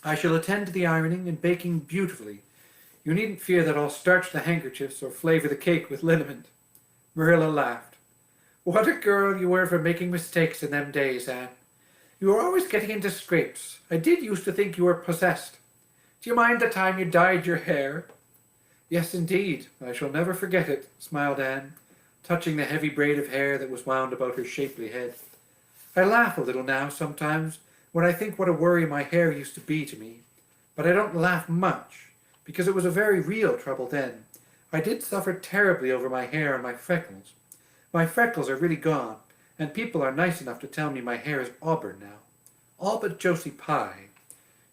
I shall attend to the ironing and baking beautifully. You needn't fear that I'll starch the handkerchiefs or flavour the cake with liniment. Marilla laughed. What a girl you were for making mistakes in them days, Anne. You were always getting into scrapes. I did used to think you were possessed. Do you mind the time you dyed your hair? Yes, indeed. I shall never forget it, smiled Anne, touching the heavy braid of hair that was wound about her shapely head. I laugh a little now sometimes when I think what a worry my hair used to be to me. But I don't laugh much, because it was a very real trouble then. I did suffer terribly over my hair and my freckles. My freckles are really gone, and people are nice enough to tell me my hair is auburn now. All but Josie Pye.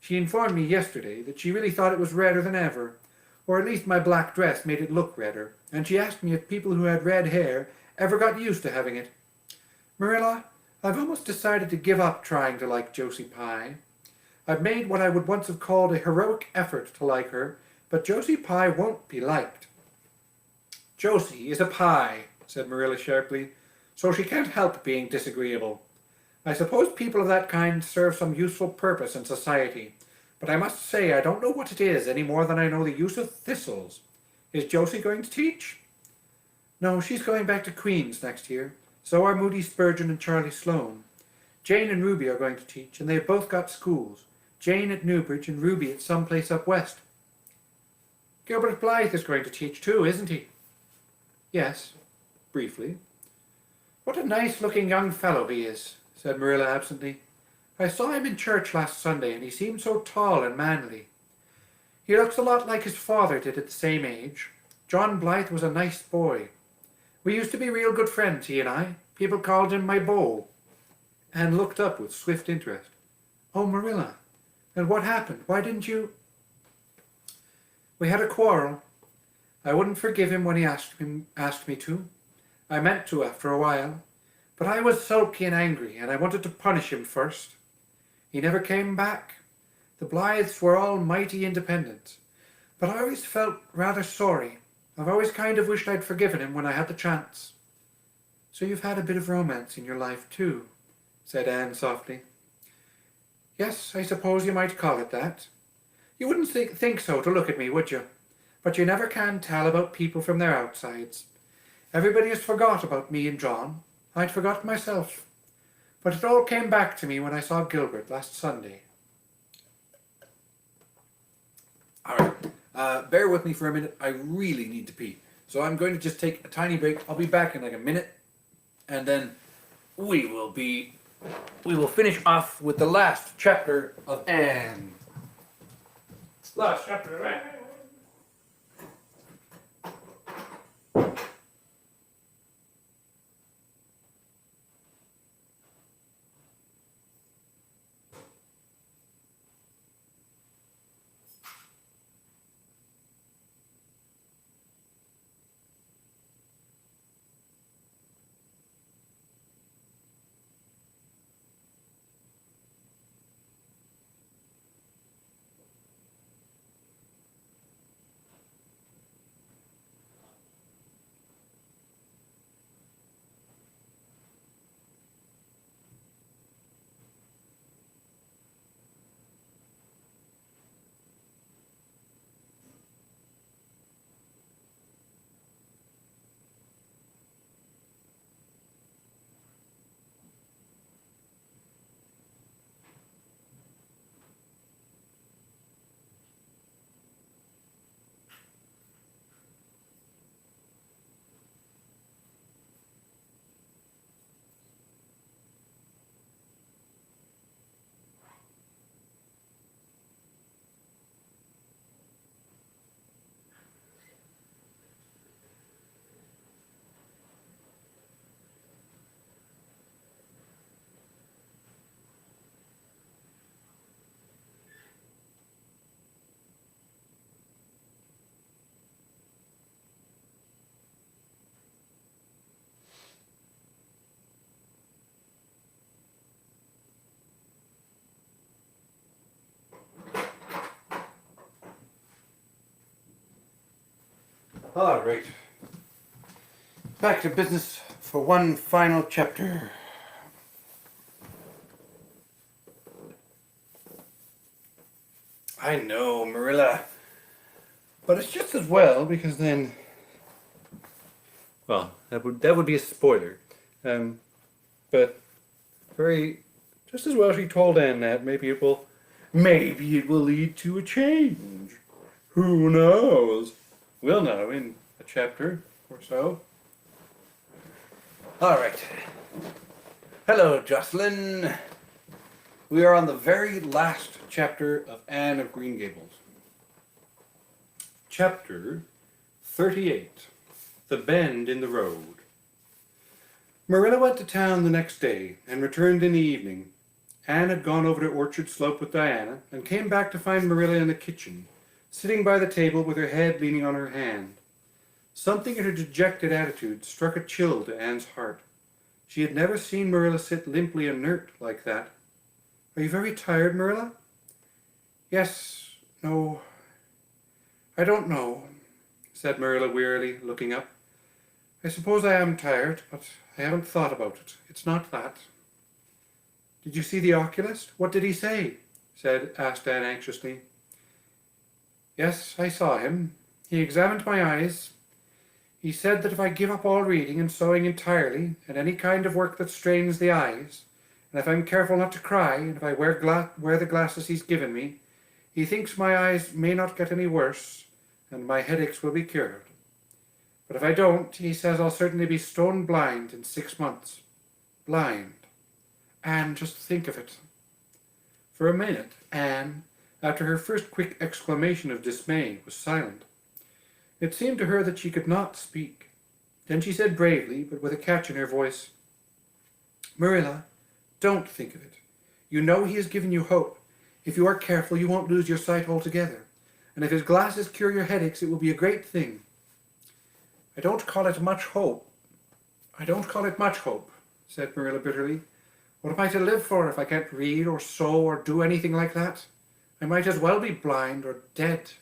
She informed me yesterday that she really thought it was redder than ever, or at least my black dress made it look redder, and she asked me if people who had red hair ever got used to having it. Marilla, I've almost decided to give up trying to like Josie Pye. I've made what I would once have called a heroic effort to like her, but Josie Pye won't be liked. Josie is a pie, said Marilla sharply, so she can't help being disagreeable. I suppose people of that kind serve some useful purpose in society, but I must say I don't know what it is any more than I know the use of thistles. Is Josie going to teach? No, she's going back to Queen's next year. So are Moody Spurgeon and Charlie Sloane. Jane and Ruby are going to teach, and they've both got schools. Jane at Newbridge and Ruby at some place up west. Gilbert Blythe is going to teach too, isn't he? Yes, briefly. What a nice-looking young fellow he is, said Marilla absently. I saw him in church last Sunday, and he seemed so tall and manly. He looks a lot like his father did at the same age. John Blythe was a nice boy. We used to be real good friends, he and I. People called him my beau. Anne looked up with swift interest. Oh, Marilla, and what happened? Why didn't you? We had a quarrel. I wouldn't forgive him when he asked me to. I meant to after a while, but I was sulky and angry, and I wanted to punish him first. He never came back. The Blythes were all mighty independent, but I always felt rather sorry. I've always kind of wished I'd forgiven him when I had the chance. So you've had a bit of romance in your life too, said Anne softly. Yes, I suppose you might call it that. You wouldn't think so to look at me, would you? But you never can tell about people from their outsides. Everybody has forgot about me and John. I'd forgotten myself. But it all came back to me when I saw Gilbert last Sunday. All right, bear with me for a minute. I really need to pee. So I'm going to just take a tiny break. I'll be back in like a minute. and then we will be we will finish off with the last chapter of Anne. Last chapter of Anne. All right. Back to business for one final chapter. I know, Marilla. But it's just as well because then, well, that would be a spoiler. But just as well she told Anne that maybe it will lead to a change. Who knows? We'll know in a chapter or so. All right. Hello, Jocelyn. We are on the very last chapter of Anne of Green Gables. Chapter 38, The Bend in the Road. Marilla went to town the next day and returned in the evening. Anne had gone over to Orchard Slope with Diana and came back to find Marilla in the kitchen, sitting by the table with her head leaning on her hand. Something in her dejected attitude struck a chill to Anne's heart. She had never seen Marilla sit limply inert like that. Are you very tired, Marilla? Yes, no, I don't know, said Marilla wearily, looking up. I suppose I am tired, but I haven't thought about it. It's not that. Did you see the oculist? What did he say? asked Anne anxiously. Yes, I saw him. He examined my eyes. He said that if I give up all reading and sewing entirely, and any kind of work that strains the eyes, and if I'm careful not to cry, and if I wear the glasses he's given me, he thinks my eyes may not get any worse, and my headaches will be cured. But if I don't, he says I'll certainly be stone blind in 6 months. Blind. Anne, just think of it. For a minute, Anne, after her first quick exclamation of dismay, was silent. It seemed to her that she could not speak. Then she said bravely, but with a catch in her voice, Marilla, don't think of it. You know he has given you hope. If you are careful, you won't lose your sight altogether. And if his glasses cure your headaches, it will be a great thing. I don't call it much hope, said Marilla bitterly. What am I to live for if I can't read or sew or do anything like that? I might as well be blind or dead.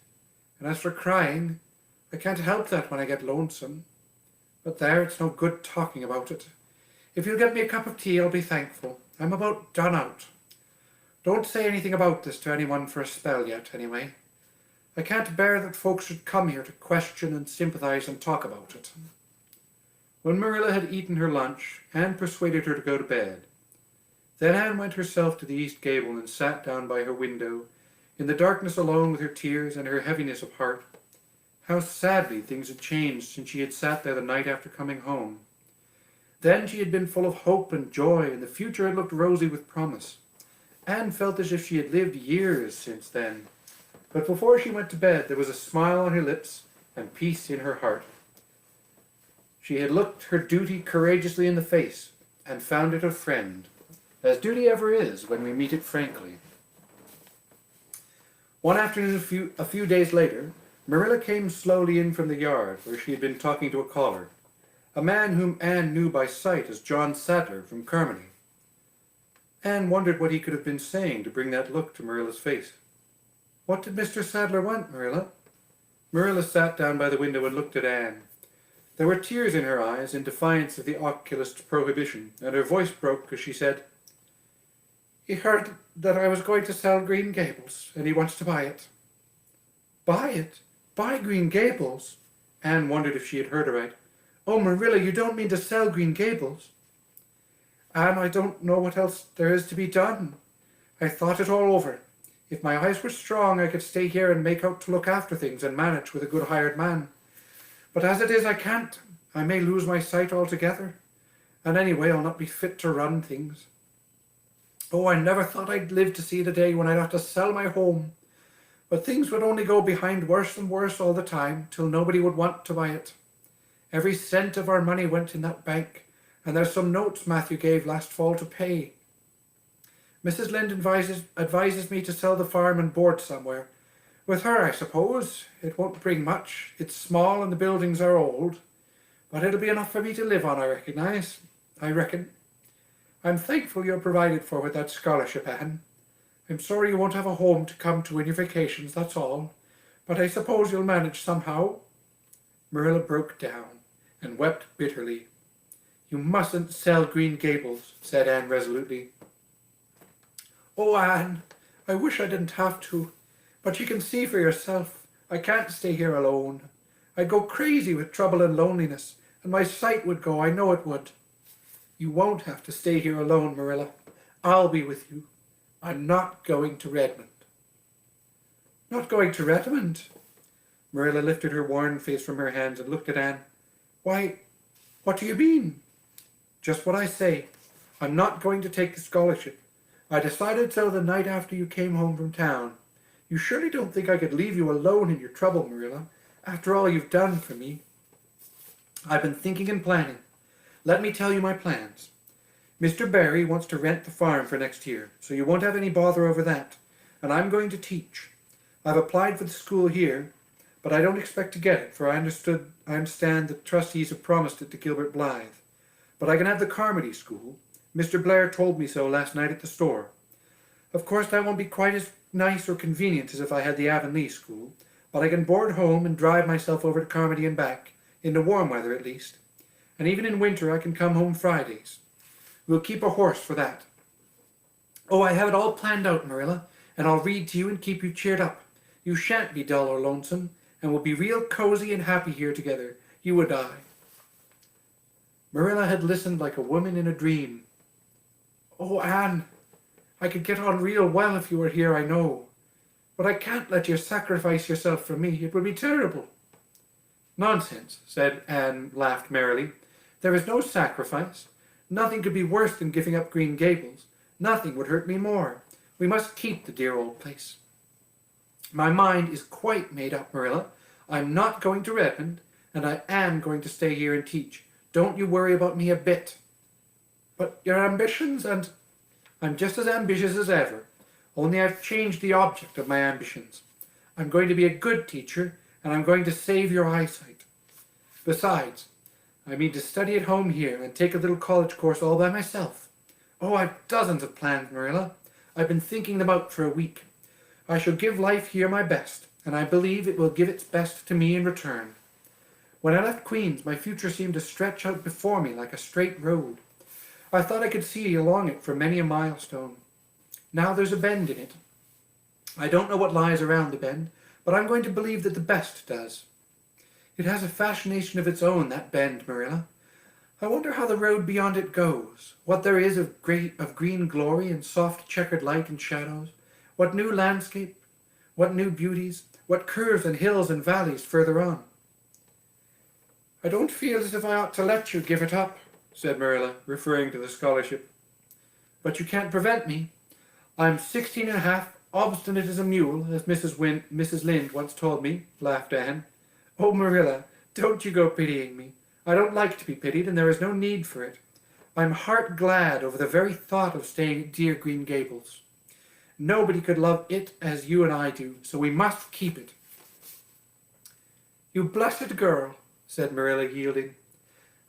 And as for crying, I can't help that when I get lonesome. But there, it's no good talking about it. If you'll get me a cup of tea, I'll be thankful. I'm about done out. Don't say anything about this to anyone for a spell yet, anyway. I can't bear that folks should come here to question and sympathize and talk about it. When Marilla had eaten her lunch, Anne persuaded her to go to bed. Then Anne went herself to the east gable and sat down by her window, in the darkness alone with her tears and her heaviness of heart. How sadly things had changed since she had sat there the night after coming home. Then she had been full of hope and joy, and the future had looked rosy with promise. Anne felt as if she had lived years since then. But before she went to bed, there was a smile on her lips and peace in her heart. She had looked her duty courageously in the face and found it a friend, as duty ever is when we meet it frankly. One afternoon, a few days later, Marilla came slowly in from the yard, where she had been talking to a caller, a man whom Anne knew by sight as John Sadler from Carmody. Anne wondered what he could have been saying to bring that look to Marilla's face. "What did Mr. Sadler want, Marilla?" Marilla sat down by the window and looked at Anne. There were tears in her eyes in defiance of the oculist's prohibition, and her voice broke as she said, "He heard that I was going to sell Green Gables, and he wants to buy it." "Buy it? Buy Green Gables?" Anne wondered if she had heard aright. "Oh, Marilla, you don't mean to sell Green Gables?" "Anne, I don't know what else there is to be done. I thought it all over. If my eyes were strong, I could stay here and make out to look after things and manage with a good hired man. But as it is, I can't. I may lose my sight altogether. And anyway, I'll not be fit to run things. Oh, I never thought I'd live to see the day when I'd have to sell my home. But things would only go behind worse and worse all the time, till nobody would want to buy it. Every cent of our money went in that bank, and there's some notes Matthew gave last fall to pay. Mrs. Lynde advises me to sell the farm and board somewhere. With her, I suppose. It won't bring much. It's small and the buildings are old. But it'll be enough for me to live on, I reckon. I'm thankful you're provided for with that scholarship, Anne. I'm sorry you won't have a home to come to in your vacations, that's all. But I suppose you'll manage somehow." Marilla broke down and wept bitterly. "You mustn't sell Green Gables," said Anne resolutely. "Oh, Anne, I wish I didn't have to. But you can see for yourself, I can't stay here alone. I'd go crazy with trouble and loneliness, and my sight would go, I know it would." "You won't have to stay here alone, Marilla. I'll be with you. I'm not going to Redmond." "Not going to Redmond?" Marilla lifted her worn face from her hands and looked at Anne. "Why, what do you mean?" "Just what I say. I'm not going to take the scholarship. I decided so the night after you came home from town. You surely don't think I could leave you alone in your trouble, Marilla, after all you've done for me." "I've been thinking and planning. Let me tell you my plans. Mr. Barry wants to rent the farm for next year, so you won't have any bother over that. And I'm going to teach. I've applied for the school here, but I don't expect to get it, for I understand the trustees have promised it to Gilbert Blythe. But I can have the Carmody school. Mr. Blair told me so last night at the store. Of course, that won't be quite as nice or convenient as if I had the Avonlea school, but I can board home and drive myself over to Carmody and back, in the warm weather at least. And even in winter I can come home Fridays. We'll keep a horse for that. Oh, I have it all planned out, Marilla, and I'll read to you and keep you cheered up. You shan't be dull or lonesome, and we'll be real cozy and happy here together, you and I." Marilla had listened like a woman in a dream. "Oh, Anne, I could get on real well if you were here, I know. But I can't let you sacrifice yourself for me. It would be terrible." "Nonsense," said Anne, laughed merrily. "There is no sacrifice. Nothing could be worse than giving up Green Gables. Nothing would hurt me more. We must keep the dear old place." "My mind is quite made up, Marilla. I'm not going to Redmond, and I am going to stay here and teach. Don't you worry about me a bit." "But your ambitions and—" "I'm just as ambitious as ever, only I've changed the object of my ambitions. I'm going to be a good teacher, and I'm going to save your eyesight. Besides, I mean to study at home here and take a little college course all by myself. Oh, I've dozens of plans, Marilla. I've been thinking them out for a week. I shall give life here my best, and I believe it will give its best to me in return. When I left Queen's, my future seemed to stretch out before me like a straight road. I thought I could see along it for many a milestone. Now there's a bend in it. I don't know what lies around the bend, but I'm going to believe that the best does. It has a fascination of its own, that bend, Marilla. I wonder how the road beyond it goes, what there is of green glory and soft checkered light and shadows, what new landscape, what new beauties, what curves and hills and valleys further on. I don't feel as if I ought to let you give it up. said Marilla, referring to the scholarship. But you can't prevent me. I'm 16 and a half, obstinate as a mule, as Mrs. Lynde once told me, laughed Anne. Oh, Marilla, don't you go pitying me. I don't like to be pitied, and there is no need for it. I'm heart glad over the very thought of staying at dear Green Gables. Nobody could love it as you and I do, so we must keep it. You blessed girl, said Marilla, yielding.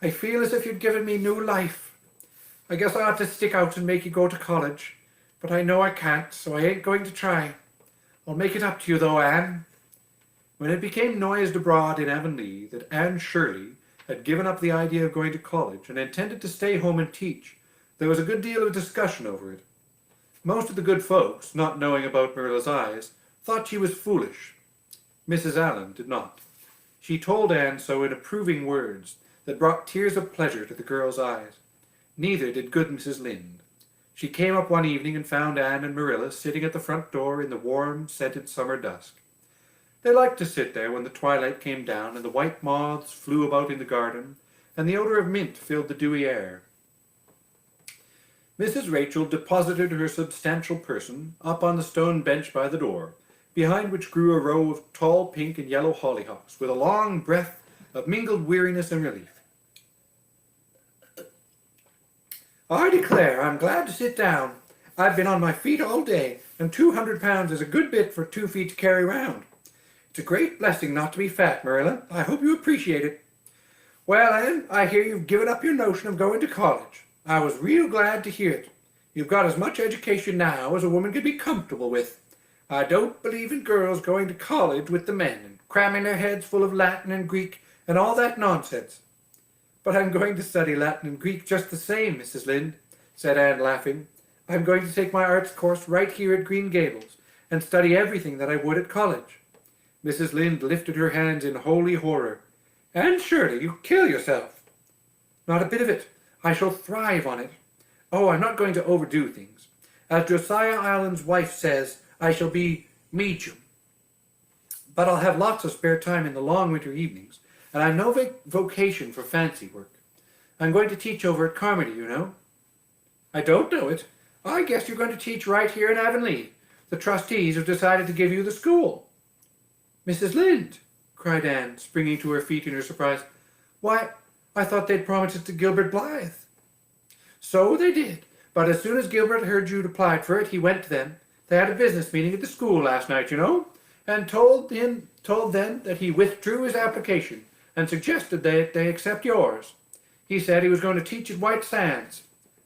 I feel as if you'd given me new life. I guess I ought to stick out and make you go to college, but I know I can't, so I ain't going to try. I'll make it up to you, though, Anne. When it became noised abroad in Avonlea that Anne Shirley had given up the idea of going to college and intended to stay home and teach, there was a good deal of discussion over it. Most of the good folks, not knowing about Marilla's eyes, thought she was foolish. Mrs. Allan did not. She told Anne so in approving words that brought tears of pleasure to the girl's eyes. Neither did good Mrs. Lynde. She came up one evening and found Anne and Marilla sitting at the front door in the warm, scented summer dusk. They liked to sit there when the twilight came down and the white moths flew about in the garden, and the odor of mint filled the dewy air. Mrs. Rachel deposited her substantial person up on the stone bench by the door, behind which grew a row of tall pink and yellow hollyhocks, with a long breath of mingled weariness and relief. I declare I'm glad to sit down. I've been on my feet all day, and 200 pounds is a good bit for 2 feet to carry round. It's a great blessing not to be fat, Marilla. I hope you appreciate it. Well, Anne, I hear you've given up your notion of going to college. I was real glad to hear it. You've got as much education now as a woman could be comfortable with. I don't believe in girls going to college with the men and cramming their heads full of Latin and Greek and all that nonsense. But I'm going to study Latin and Greek just the same, Mrs. Lynde, said Anne, laughing. I'm going to take my arts course right here at Green Gables and study everything that I would at college. Mrs. Lynde lifted her hands in holy horror. Anne Shirley, you kill yourself. Not a bit of it. I shall thrive on it. Oh, I'm not going to overdo things. As Josiah Allen's wife says, I shall be medium. But I'll have lots of spare time in the long winter evenings, and I've no vocation for fancy work. I'm going to teach over at Carmody, you know. I don't know it. I guess you're going to teach right here in Avonlea. The trustees have decided to give you the school. Mrs. Lynde, cried Anne, springing to her feet in her surprise. Why, I thought they'd promised it to Gilbert Blythe. So they did, but as soon as Gilbert heard you'd applied for it, he went to them. They had a business meeting at the school last night, you know, and told them that he withdrew his application and suggested that they accept yours. He said he was going to teach at White Sands.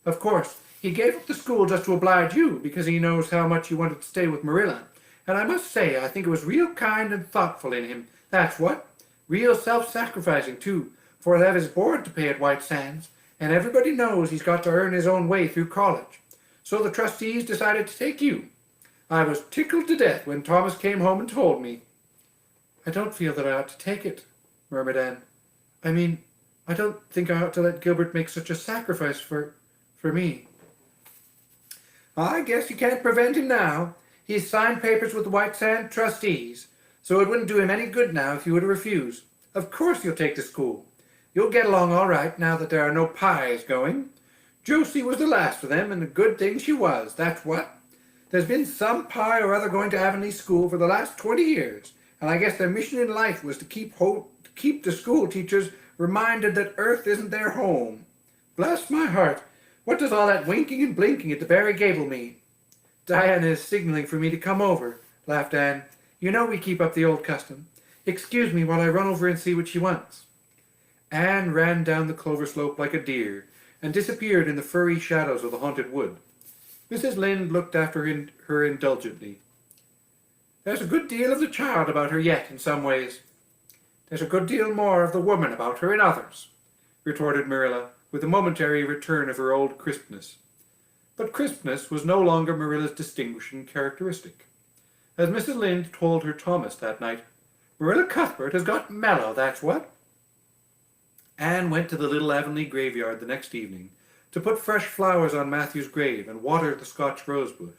Of course, he gave up the school just to oblige you because he knows how much you wanted to stay with Marilla. And I must say, I think it was real kind and thoughtful in him. That's what. Real self-sacrificing, too, for he'll have his board to pay at White Sands, and everybody knows he's got to earn his own way through college. So the trustees decided to take you. I was tickled to death when Thomas came home and told me. I don't feel that I ought to take it, murmured Anne. I mean, I don't think I ought to let Gilbert make such a sacrifice for me. I guess you can't prevent him now. He's signed papers with the White Sand trustees, so it wouldn't do him any good now if you were to refuse. Of course you'll take the school. You'll get along all right now that there are no pies going. Josie was the last of them, and a good thing she was, that's what. There's been some pie or other going to Avonlea School for the last 20 years, and I guess their mission in life was to keep the school teachers reminded that Earth isn't their home. Bless my heart, what does all that winking and blinking at the Barry Gable mean? Diana is signaling for me to come over, laughed Anne. You know we keep up the old custom. Excuse me while I run over and see what she wants. Anne ran down the clover slope like a deer and disappeared in the furry shadows of the haunted wood. Mrs. Lynde looked after her indulgently. There's a good deal of the child about her yet in some ways. There's a good deal more of the woman about her in others, retorted Marilla, with a momentary return of her old crispness. But crispness was no longer Marilla's distinguishing characteristic. As Mrs. Lynde told her Thomas that night, Marilla Cuthbert has got mellow, that's what. Anne went to the little Avonlea graveyard the next evening to put fresh flowers on Matthew's grave and water the Scotch rosebush.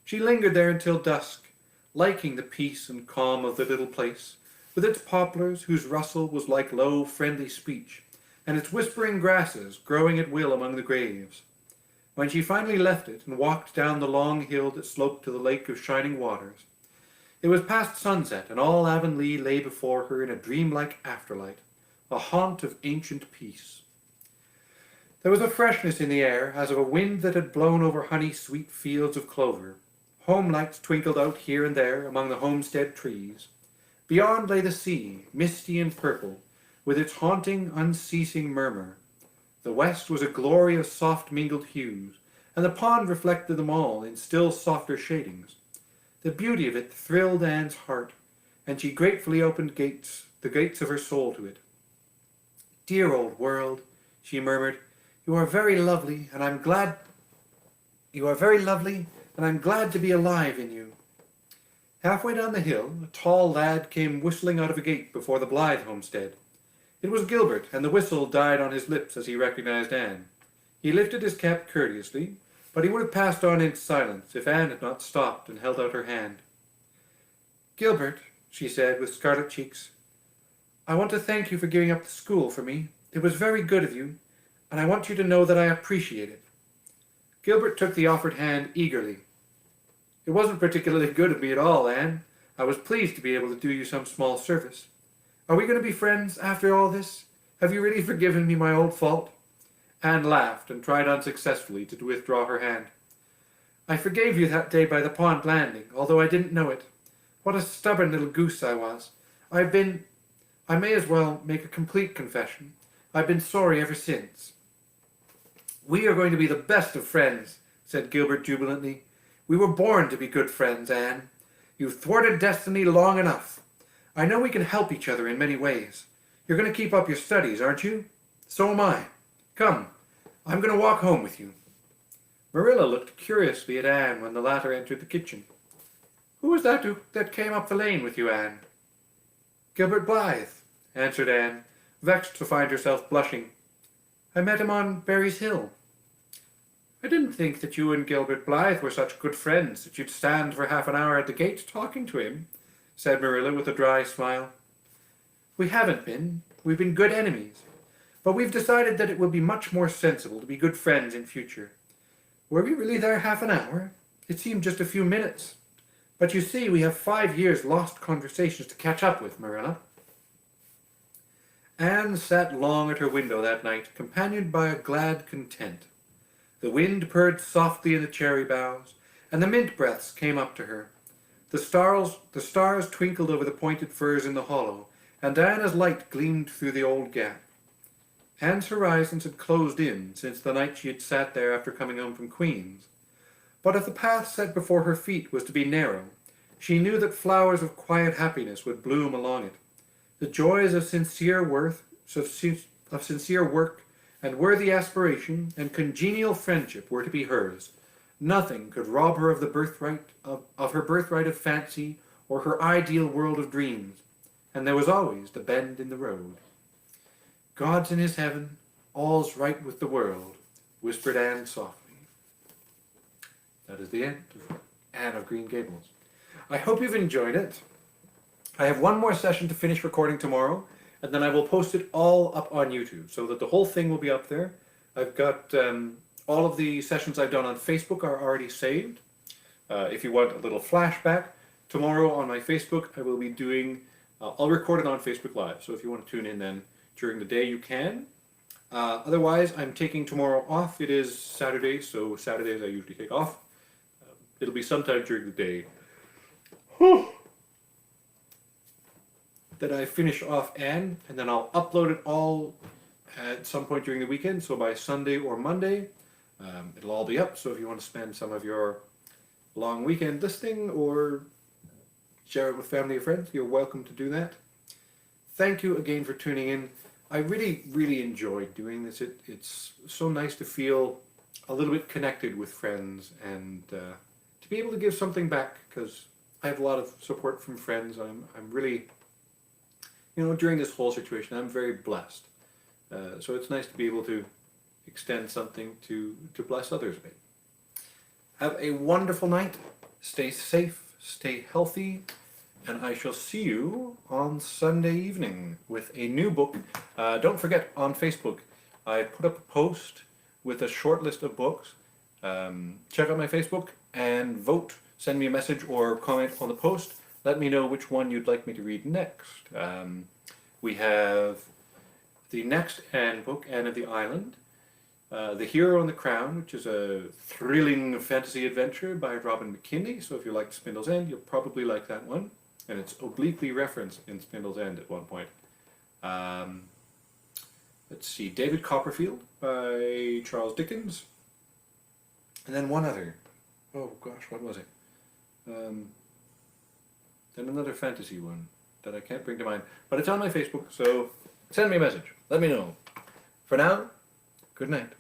She lingered there until dusk, liking the peace and calm of the little place, with its poplars whose rustle was like low, friendly speech, and its whispering grasses growing at will among the graves. When she finally left it and walked down the long hill that sloped to the lake of shining waters, it was past sunset, and all Avonlea lay before her in a dreamlike afterlight, a haunt of ancient peace. There was a freshness in the air, as of a wind that had blown over honey-sweet fields of clover. Home lights twinkled out here and there among the homestead trees. Beyond lay the sea, misty and purple, with its haunting, unceasing murmur. The west was a glory of soft mingled hues, and the pond reflected them all in still softer shadings. The beauty of it thrilled Anne's heart, and she gratefully opened the gates of her soul to it. "Dear old world," she murmured, "you are very lovely, and I'm glad to be alive in you." Halfway down the hill, a tall lad came whistling out of a gate before the Blythe homestead. It was Gilbert, and the whistle died on his lips as he recognized Anne. He lifted his cap courteously, but he would have passed on in silence if Anne had not stopped and held out her hand. "Gilbert," she said with scarlet cheeks, "I want to thank you for giving up the school for me. It was very good of you, and I want you to know that I appreciate it." Gilbert took the offered hand eagerly. "It wasn't particularly good of me at all, Anne. I was pleased to be able to do you some small service. Are we going to be friends after all this? Have you really forgiven me my old fault?" Anne laughed and tried unsuccessfully to withdraw her hand. "I forgave you that day by the pond landing, although I didn't know it. What a stubborn little goose I was. I may as well make a complete confession. I've been sorry ever since." "We are going to be the best of friends," said Gilbert jubilantly. "We were born to be good friends, Anne. You've thwarted destiny long enough. I know we can help each other in many ways. You're going to keep up your studies, aren't you? So am I. Come, I'm going to walk home with you." Marilla looked curiously at Anne when the latter entered the kitchen. "Who was that came up the lane with you, Anne?" "Gilbert Blythe," answered Anne, vexed to find herself blushing. "I met him on Berry's Hill." "I didn't think that you and Gilbert Blythe were such good friends that you'd stand for half an hour at the gate talking to him," said Marilla with a dry smile. "We haven't been. We've been good enemies. But we've decided that it will be much more sensible to be good friends in future. Were we really there half an hour? It seemed just a few minutes. But you see, we have 5 years' lost conversations to catch up with, Marilla." Anne sat long at her window that night, companioned by a glad content. The wind purred softly in the cherry boughs, and the mint breaths came up to her. The stars twinkled over the pointed firs in the hollow, and Diana's light gleamed through the old gap. Anne's horizons had closed in since the night she had sat there after coming home from Queen's. But if the path set before her feet was to be narrow, she knew that flowers of quiet happiness would bloom along it. The joys of sincere work and worthy aspiration and congenial friendship were to be hers. Nothing could rob her of her birthright of fancy or her ideal world of dreams, and there was always the bend in the road. "God's in his heaven, all's right with the world," whispered Anne softly. That is the end of Anne of Green Gables. I hope you've enjoyed it. I have one more session to finish recording tomorrow, and then I will post it all up on YouTube so that the whole thing will be up there. I've got all of the sessions I've done on Facebook are already saved. If you want a little flashback, tomorrow on my Facebook I will be doing, I'll record it on Facebook Live, so if you want to tune in then during the day you can. Otherwise, I'm taking tomorrow off. It is Saturday, so Saturdays I usually take off. It'll be sometime during the day that I finish off Anne, and then I'll upload it all at some point during the weekend, so by Sunday or Monday, it'll all be up. So if you want to spend some of your long weekend listening or share it with family or friends, you're welcome to do that. Thank you again for tuning in. I really, really enjoyed doing this. It's so nice to feel a little bit connected with friends and to be able to give something back, because I have a lot of support from friends. I'm really, during this whole situation, I'm very blessed. So it's nice to be able to extend something to bless others a bit. Have a wonderful night. Stay safe, stay healthy, and I shall see you on Sunday evening with a new book. Don't forget, on Facebook, I put up a post with a short list of books. Check out my Facebook and vote. Send me a message or comment on the post. Let me know which one you'd like me to read next. We have the next Anne book, Anne of the Island. The Hero and the Crown, which is a thrilling fantasy adventure by Robin McKinley. So if you like Spindle's End, you'll probably like that one. And it's obliquely referenced in Spindle's End at one point. Let's see, David Copperfield by Charles Dickens. And then one other. Oh gosh, what was it? Then another fantasy one that I can't bring to mind. But it's on my Facebook, so send me a message. Let me know. For now, good night.